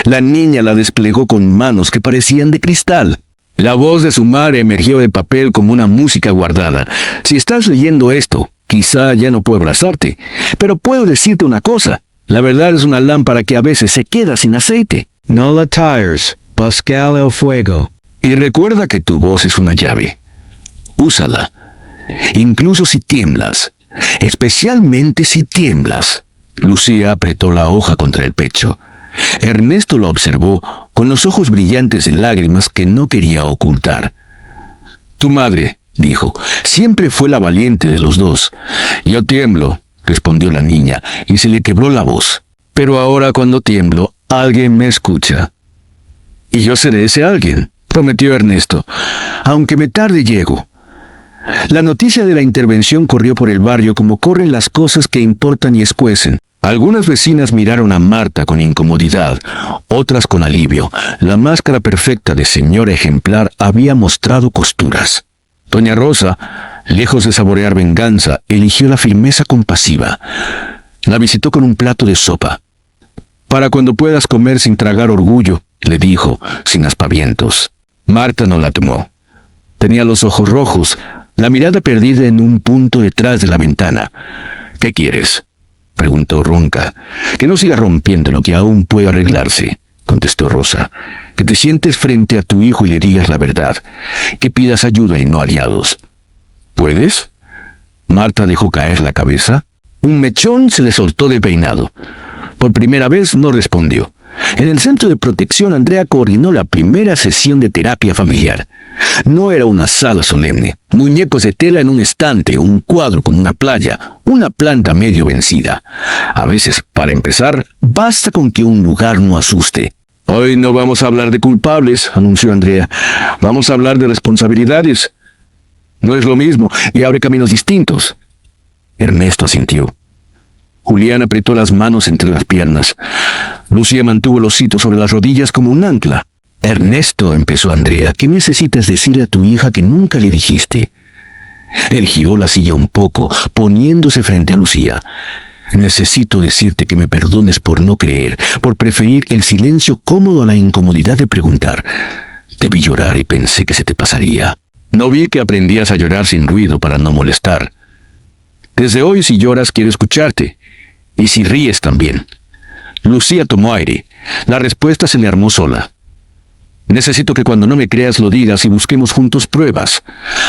S1: La niña la desplegó con manos que parecían de cristal. La voz de su madre emergió del papel como una música guardada. «Si estás leyendo esto, quizá ya no puedo abrazarte, pero puedo decirte una cosa. La verdad es una lámpara que a veces se queda sin aceite».
S2: No la tires, Pascal el fuego.
S1: Y recuerda que tu voz es una llave. Úsala. Incluso si tiemblas. Especialmente si tiemblas. Lucía apretó la hoja contra el pecho. Ernesto lo observó con los ojos brillantes de lágrimas que no quería ocultar. «Tu madre», dijo, «siempre fue la valiente de los dos». «Yo tiemblo», respondió la niña, y se le quebró la voz. «Pero ahora cuando tiemblo, alguien me escucha». «Y yo seré ese alguien», prometió Ernesto. «Aunque me tarde, llego». La noticia de la intervención corrió por el barrio como corren las cosas que importan y escuecen. Algunas vecinas miraron a Marta con incomodidad, otras con alivio. La máscara perfecta de señora ejemplar había mostrado costuras. Doña Rosa, lejos de saborear venganza, eligió la firmeza compasiva. La visitó con un plato de sopa. «Para cuando puedas comer sin tragar orgullo», le dijo, sin aspavientos. Marta no la tomó. Tenía los ojos rojos, la mirada perdida en un punto detrás de la ventana. «¿Qué quieres?», preguntó ronca. «Que no siga rompiendo lo que aún puede arreglarse», contestó Rosa. «Que te sientes frente a tu hijo y le digas la verdad. Que pidas ayuda y no aliados». «¿Puedes?». Marta dejó caer la cabeza. Un mechón se le soltó del peinado. Por primera vez no respondió. En el centro de protección, Andrea coordinó la primera sesión de terapia familiar. No era una sala solemne. Muñecos de tela en un estante, un cuadro con una playa, una planta medio vencida. A veces, para empezar, basta con que un lugar no asuste. «Hoy no vamos a hablar de culpables», anunció Andrea. «Vamos a hablar de responsabilidades. No es lo mismo y abre caminos distintos». Ernesto asintió. Julián apretó las manos entre las piernas. Lucía mantuvo el osito sobre las rodillas como un ancla. «Ernesto», empezó Andrea, «¿qué necesitas decirle a tu hija que nunca le dijiste?» Él giró la silla un poco, poniéndose frente a Lucía. «Necesito decirte que me perdones por no creer, por preferir el silencio cómodo a la incomodidad de preguntar. Te vi llorar y pensé que se te pasaría. No vi que aprendías a llorar sin ruido para no molestar. Desde hoy, si lloras, quiero escucharte. Y si ríes también». Lucía tomó aire. La respuesta se le armó sola. «Necesito que cuando no me creas lo digas y busquemos juntos pruebas.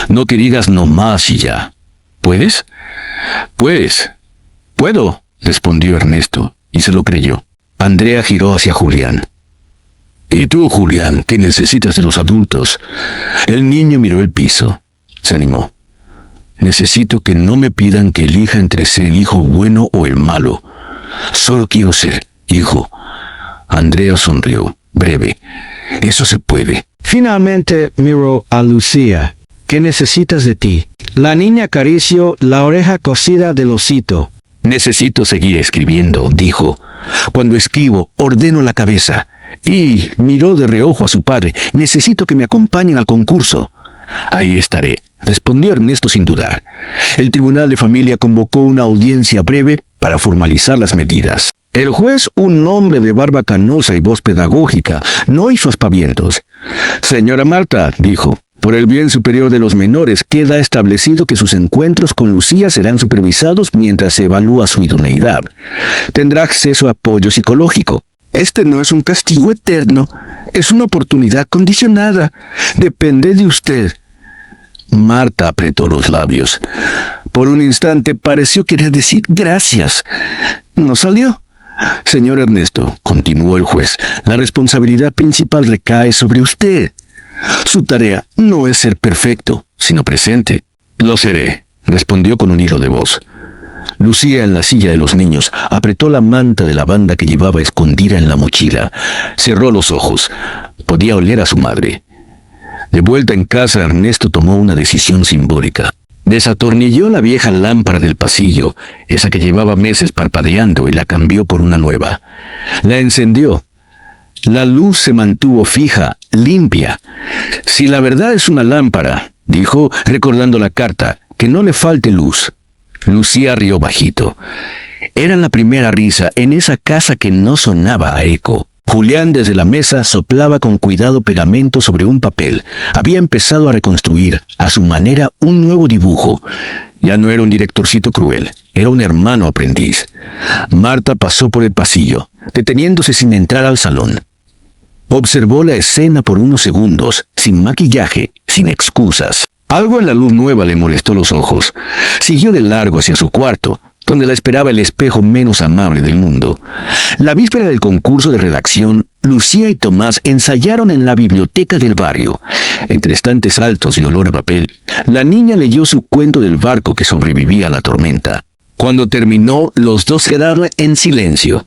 S1: No que digas no más y ya. ¿Puedes?». «Pues, puedo», respondió Ernesto, y se lo creyó. Andrea giró hacia Julián. «¿Y tú, Julián, qué necesitas de los adultos?». El niño miró el piso. Se animó. «Necesito que no me pidan que elija entre ser el hijo bueno o el malo. Solo quiero ser hijo». Andrea sonrió, breve. «Eso se puede».
S2: Finalmente miró a Lucía. «¿Qué necesitas de ti?». La niña acarició la oreja cosida del osito.
S1: «Necesito seguir escribiendo», dijo. «Cuando escribo, ordeno la cabeza». Y miró de reojo a su padre. «Necesito que me acompañen al concurso». «Ahí estaré», respondió Ernesto sin dudar. El tribunal de familia convocó una audiencia breve para formalizar las medidas. El juez, un hombre de barba canosa y voz pedagógica, no hizo aspavientos. «Señora Marta», dijo, «por el bien superior de los menores queda establecido que sus encuentros con Lucía serán supervisados mientras se evalúa su idoneidad. Tendrá acceso a apoyo psicológico.
S2: Este no es un castigo eterno, es una oportunidad condicionada. Depende de usted.
S1: Marta apretó los labios. Por un instante pareció querer decir gracias. No salió. Señor Ernesto, continuó el juez, la responsabilidad principal recae sobre usted. Su tarea no es ser perfecto, sino presente. Lo seré, respondió con un hilo de voz. Lucía, en la silla de los niños, apretó la manta de lavanda que llevaba escondida en la mochila. Cerró los ojos. Podía oler a su madre. De vuelta en casa, Ernesto tomó una decisión simbólica. Desatornilló la vieja lámpara del pasillo, esa que llevaba meses parpadeando, y la cambió por una nueva. La encendió. La luz se mantuvo fija, limpia. Si la verdad es una lámpara, dijo, recordando la carta, que no le falte luz. Lucía rió bajito. Era la primera risa en esa casa que no sonaba a eco. Julián desde la mesa soplaba con cuidado pegamento sobre un papel. Había empezado a reconstruir, a su manera, un nuevo dibujo. Ya no era un directorcito cruel, era un hermano aprendiz. Marta pasó por el pasillo, deteniéndose sin entrar al salón. Observó la escena por unos segundos, sin maquillaje, sin excusas. Algo en la luz nueva le molestó los ojos. Siguió de largo hacia su cuarto, donde la esperaba el espejo menos amable del mundo. La víspera del concurso de redacción, Lucía y Tomás ensayaron en la biblioteca del barrio. Entre estantes altos y olor a papel, la niña leyó su cuento del barco que sobrevivía a la tormenta. Cuando terminó, los dos quedaron en silencio.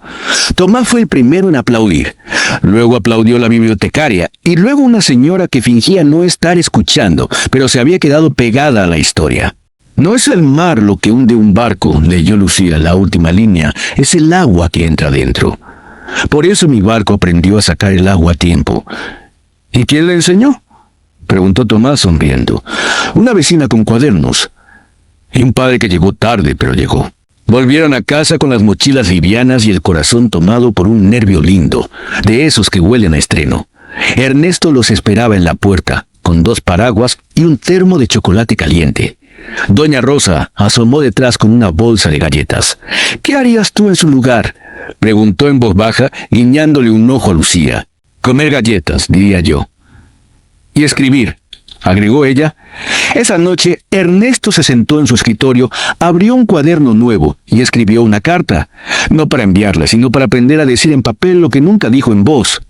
S1: Tomás fue el primero en aplaudir. Luego aplaudió la bibliotecaria y luego una señora que fingía no estar escuchando, pero se había quedado pegada a la historia. No es el mar lo que hunde un barco, leyó Lucía la última línea, es el agua que entra dentro. Por eso mi barco aprendió a sacar el agua a tiempo. ¿Y quién le enseñó?, preguntó Tomás sonriendo. Una vecina con cuadernos. Y un padre que llegó tarde, pero llegó. Volvieron a casa con las mochilas livianas y el corazón tomado por un nervio lindo, de esos que huelen a estreno. Ernesto los esperaba en la puerta, con 2 paraguas y un termo de chocolate caliente. Doña Rosa asomó detrás con una bolsa de galletas. «¿Qué harías tú en su lugar?», preguntó en voz baja, guiñándole un ojo a Lucía. «Comer galletas», diría yo. «Y escribir», agregó ella. Esa noche, Ernesto se sentó en su escritorio, abrió un cuaderno nuevo y escribió una carta, no para enviarla, sino para aprender a decir en papel lo que nunca dijo en voz.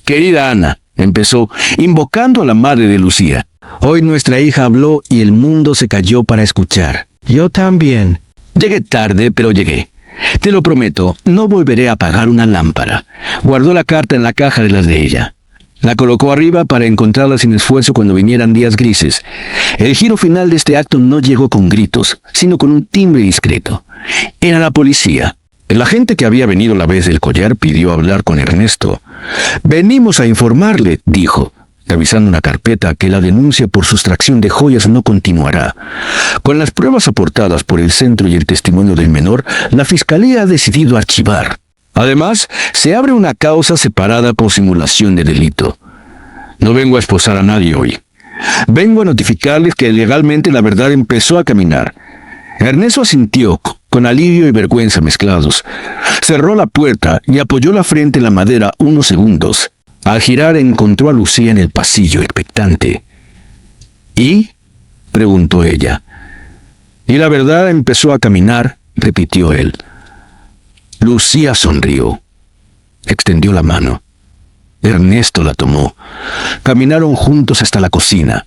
S1: «Querida Ana», empezó, invocando a la madre de Lucía. Hoy nuestra hija habló y el mundo se cayó para escuchar.
S2: Yo también.
S1: Llegué tarde, pero llegué. Te lo prometo, no volveré a apagar una lámpara. Guardó la carta en la caja de las de ella. La colocó arriba para encontrarla sin esfuerzo cuando vinieran días grises. El giro final de este acto no llegó con gritos, sino con un timbre discreto. Era la policía. El agente que había venido la vez del collar pidió hablar con Ernesto. «Venimos a informarle», dijo, revisando una carpeta, «que la denuncia por sustracción de joyas no continuará. Con las pruebas aportadas por el centro y el testimonio del menor, la fiscalía ha decidido archivar. Además, se abre una causa separada por simulación de delito. No vengo a esposar a nadie hoy. Vengo a notificarles que legalmente la verdad empezó a caminar». Ernesto asintió, con alivio y vergüenza mezclados. Cerró la puerta y apoyó la frente en la madera unos segundos. Al girar encontró a Lucía en el pasillo, expectante. «¿Y?», preguntó ella. «Y la verdad empezó a caminar», repitió él. Lucía sonrió. Extendió la mano. Ernesto la tomó. Caminaron juntos hasta la cocina.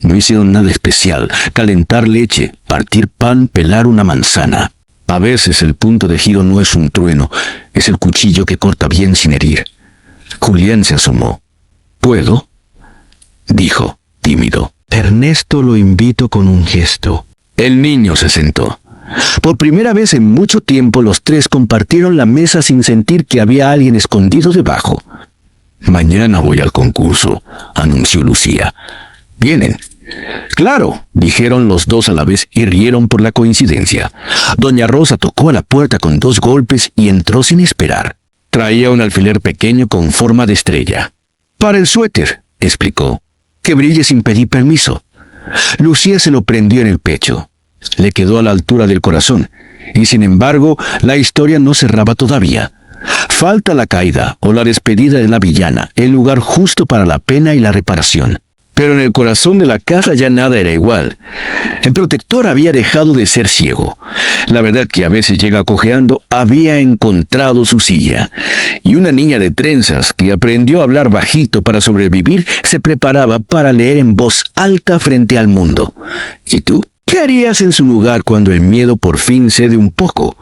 S1: No hicieron nada especial: calentar leche, partir pan, pelar una manzana. A veces el punto de giro no es un trueno, es el cuchillo que corta bien sin herir. Julián se asomó. «¿Puedo?», dijo, tímido.
S2: Ernesto lo invitó con un gesto.
S1: El niño se sentó. Por primera vez en mucho tiempo los tres compartieron la mesa sin sentir que había alguien escondido debajo. «Mañana voy al concurso», anunció Lucía. «¿Vienen?». «Claro», dijeron los dos a la vez y rieron por la coincidencia. Doña Rosa tocó a la puerta con 2 golpes y entró sin esperar. Traía un alfiler pequeño con forma de estrella. «Para el suéter», explicó, «que brille sin pedir permiso». Lucía se lo prendió en el pecho. Le quedó a la altura del corazón, y sin embargo, la historia no cerraba todavía. Falta la caída o la despedida de la villana, el lugar justo para la pena y la reparación. Pero en el corazón de la casa ya nada era igual. El protector había dejado de ser ciego. La verdad que a veces llega cojeando, había encontrado su silla. Y una niña de trenzas que aprendió a hablar bajito para sobrevivir se preparaba para leer en voz alta frente al mundo. ¿Y tú? ¿Qué harías en su lugar cuando el miedo por fin cede un poco?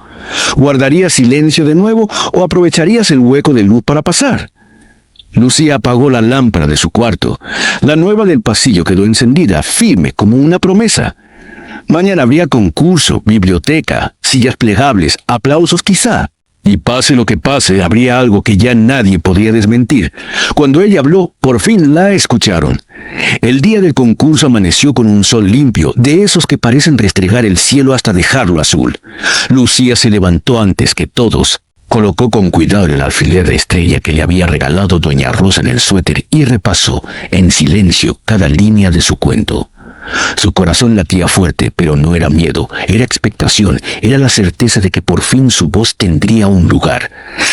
S1: ¿Guardarías silencio de nuevo o aprovecharías el hueco de luz para pasar? Lucía apagó la lámpara de su cuarto. La nueva del pasillo quedó encendida, firme como una promesa. Mañana habría concurso, biblioteca, sillas plegables, aplausos quizá. Y pase lo que pase, habría algo que ya nadie podía desmentir. Cuando ella habló, por fin la escucharon. El día del concurso amaneció con un sol limpio, de esos que parecen restregar el cielo hasta dejarlo azul. Lucía se levantó antes que todos. Colocó con cuidado el alfiler de estrella que le había regalado doña Rosa en el suéter y repasó, en silencio, cada línea de su cuento. Su corazón latía fuerte, pero no era miedo, era expectación, era la certeza de que por fin su voz tendría un lugar.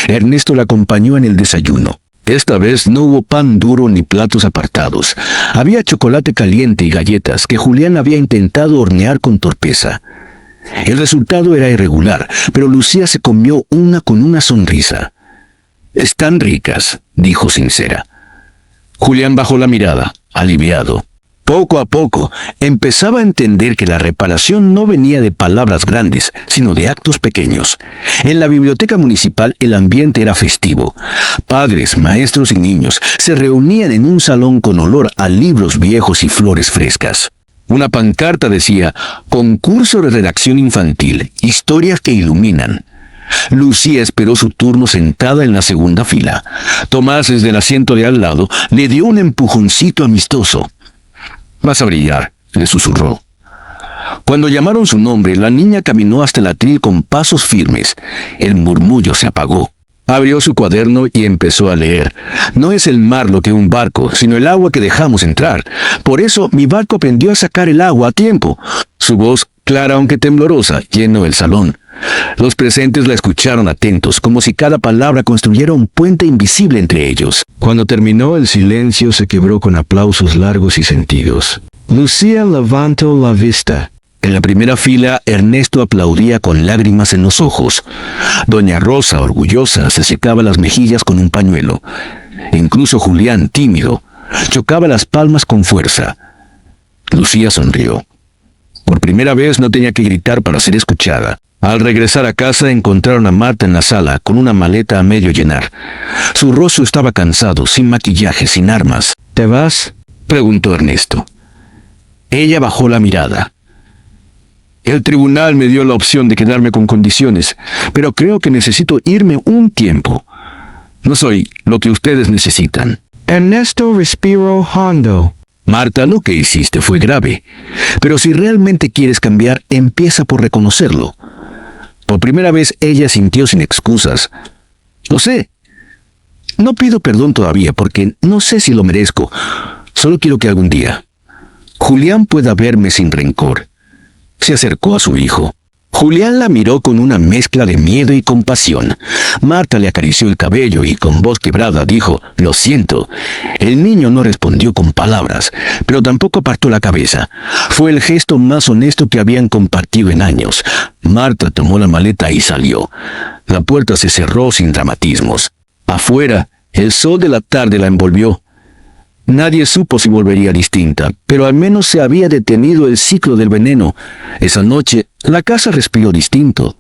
S1: Ernesto la acompañó en el desayuno. Esta vez no hubo pan duro ni platos apartados. Había chocolate caliente y galletas que Julián había intentado hornear con torpeza. El resultado era irregular, pero Lucía se comió una con una sonrisa. «Están ricas», dijo sincera. Julián bajó la mirada, aliviado. Poco a poco, empezaba a entender que la reparación no venía de palabras grandes, sino de actos pequeños. En la biblioteca municipal el ambiente era festivo. Padres, maestros y niños se reunían en un salón con olor a libros viejos y flores frescas. Una pancarta decía, «Concurso de redacción infantil, historias que iluminan». Lucía esperó su turno sentada en la segunda fila. Tomás, desde el asiento de al lado, le dio un empujoncito amistoso. «Vas a brillar», le susurró. Cuando llamaron su nombre, la niña caminó hasta el atril con pasos firmes. El murmullo se apagó. Abrió su cuaderno y empezó a leer. «No es el mar lo que un barco, sino el agua que dejamos entrar. Por eso mi barco aprendió a sacar el agua a tiempo». Su voz, clara aunque temblorosa, llenó el salón. Los presentes la escucharon atentos, como si cada palabra construyera un puente invisible entre ellos. Cuando terminó, el silencio se quebró con aplausos largos y sentidos.
S2: Lucía levantó la vista.
S1: En la primera fila, Ernesto aplaudía con lágrimas en los ojos. Doña Rosa, orgullosa, se secaba las mejillas con un pañuelo. Incluso Julián, tímido, chocaba las palmas con fuerza. Lucía sonrió. Por primera vez no tenía que gritar para ser escuchada. Al regresar a casa encontraron a Marta en la sala, con una maleta a medio llenar. Su rostro estaba cansado, sin maquillaje, sin armas.
S2: ¿Te vas?,
S1: preguntó Ernesto. Ella bajó la mirada. El tribunal me dio la opción de quedarme con condiciones, pero creo que necesito irme un tiempo. No soy lo que ustedes necesitan.
S2: Ernesto respiró hondo.
S1: Marta, lo que hiciste fue grave, pero si realmente quieres cambiar, empieza por reconocerlo. Por primera vez ella sintió sin excusas. Lo sé. No pido perdón todavía porque no sé si lo merezco. Solo quiero que algún día Julián pueda verme sin rencor. Se acercó a su hijo. Julián la miró con una mezcla de miedo y compasión. Marta le acarició el cabello y con voz quebrada dijo, «Lo siento». El niño no respondió con palabras, pero tampoco apartó la cabeza. Fue el gesto más honesto que habían compartido en años. Marta tomó la maleta y salió. La puerta se cerró sin dramatismos. Afuera, el sol de la tarde la envolvió. Nadie supo si volvería distinta, pero al menos se había detenido el ciclo del veneno. Esa noche, la casa respiró distinto.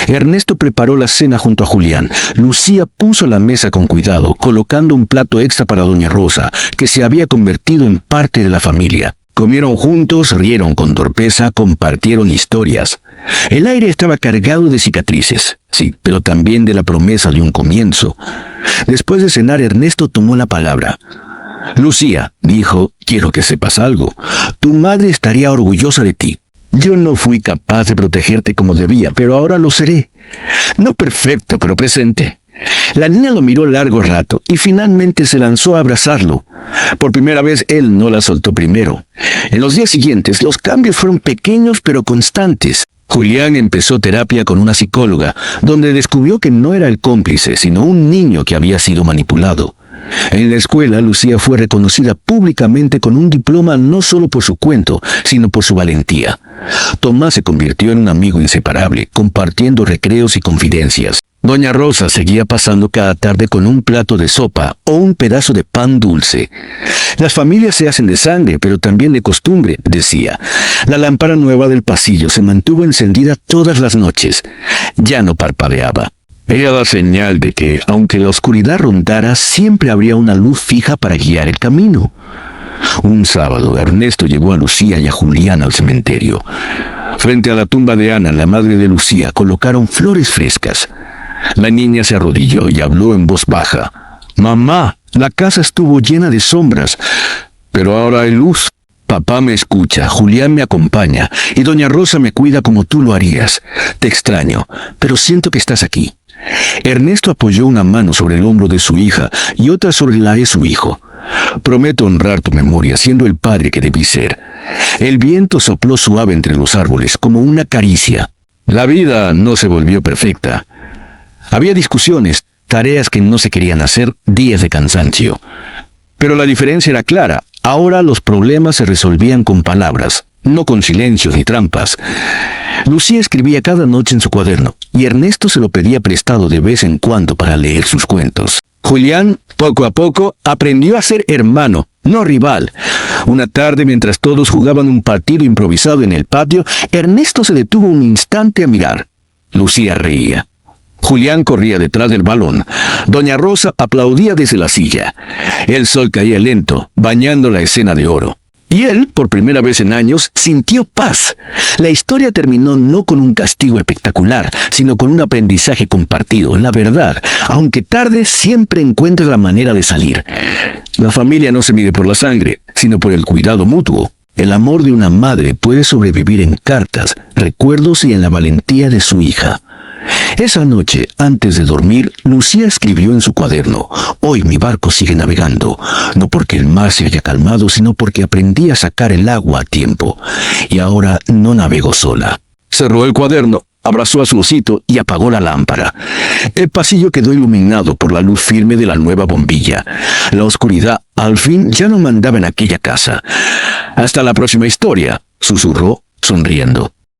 S1: Ernesto preparó la cena junto a Julián. Lucía puso la mesa con cuidado, colocando un plato extra para doña Rosa, que se había convertido en parte de la familia. Comieron juntos, rieron con torpeza, compartieron historias. El aire estaba cargado de cicatrices, sí, pero también de la promesa de un comienzo. Después de cenar, Ernesto tomó la palabra. «Lucía», dijo, «quiero que sepas algo. Tu madre estaría orgullosa de ti. Yo no fui capaz de protegerte como debía, pero ahora lo seré. No perfecto, pero presente». La niña lo miró largo rato y finalmente se lanzó a abrazarlo. Por primera vez él no la soltó primero. En los días siguientes los cambios fueron pequeños pero constantes. Julián empezó terapia con una psicóloga, donde descubrió que no era el cómplice, sino un niño que había sido manipulado. En la escuela, Lucía fue reconocida públicamente con un diploma no solo por su cuento, sino por su valentía. Tomás se convirtió en un amigo inseparable, compartiendo recreos y confidencias. Doña Rosa seguía pasando cada tarde con un plato de sopa o un pedazo de pan dulce. Las familias se hacen de sangre, pero también de costumbre, decía. La lámpara nueva del pasillo se mantuvo encendida todas las noches. Ya no parpadeaba. Era la señal de que, aunque la oscuridad rondara, siempre habría una luz fija para guiar el camino. Un sábado, Ernesto llevó a Lucía y a Julián al cementerio. Frente a la tumba de Ana, la madre de Lucía, colocaron flores frescas. La niña se arrodilló y habló en voz baja. «Mamá, la casa estuvo llena de sombras, pero ahora hay luz. Papá me escucha, Julián me acompaña, y doña Rosa me cuida como tú lo harías. Te extraño, pero siento que estás aquí». Ernesto apoyó una mano sobre el hombro de su hija y otra sobre la de su hijo. «Prometo honrar tu memoria, siendo el padre que debí ser». El viento sopló suave entre los árboles, como una caricia. La vida no se volvió perfecta. Había discusiones, tareas que no se querían hacer, días de cansancio. Pero la diferencia era clara. Ahora los problemas se resolvían con palabras, no con silencios ni trampas. Lucía escribía cada noche en su cuaderno, y Ernesto se lo pedía prestado de vez en cuando para leer sus cuentos. Julián, poco a poco, aprendió a ser hermano, no rival. Una tarde, mientras todos jugaban un partido improvisado en el patio, Ernesto se detuvo un instante a mirar. Lucía reía. Julián corría detrás del balón. Doña Rosa aplaudía desde la silla. El sol caía lento, bañando la escena de oro. Y él, por primera vez en años, sintió paz. La historia terminó no con un castigo espectacular, sino con un aprendizaje compartido. La verdad, aunque tarde, siempre encuentra la manera de salir. La familia no se mide por la sangre, sino por el cuidado mutuo. El amor de una madre puede sobrevivir en cartas, recuerdos y en la valentía de su hija. Esa noche, antes de dormir, Lucía escribió en su cuaderno: «Hoy mi barco sigue navegando, no porque el mar se haya calmado, sino porque aprendí a sacar el agua a tiempo. Y ahora no navego sola». Cerró el cuaderno, abrazó a su osito y apagó la lámpara. El pasillo quedó iluminado por la luz firme de la nueva bombilla. La oscuridad, al fin, ya no mandaba en aquella casa. «Hasta la próxima historia», susurró, sonriendo.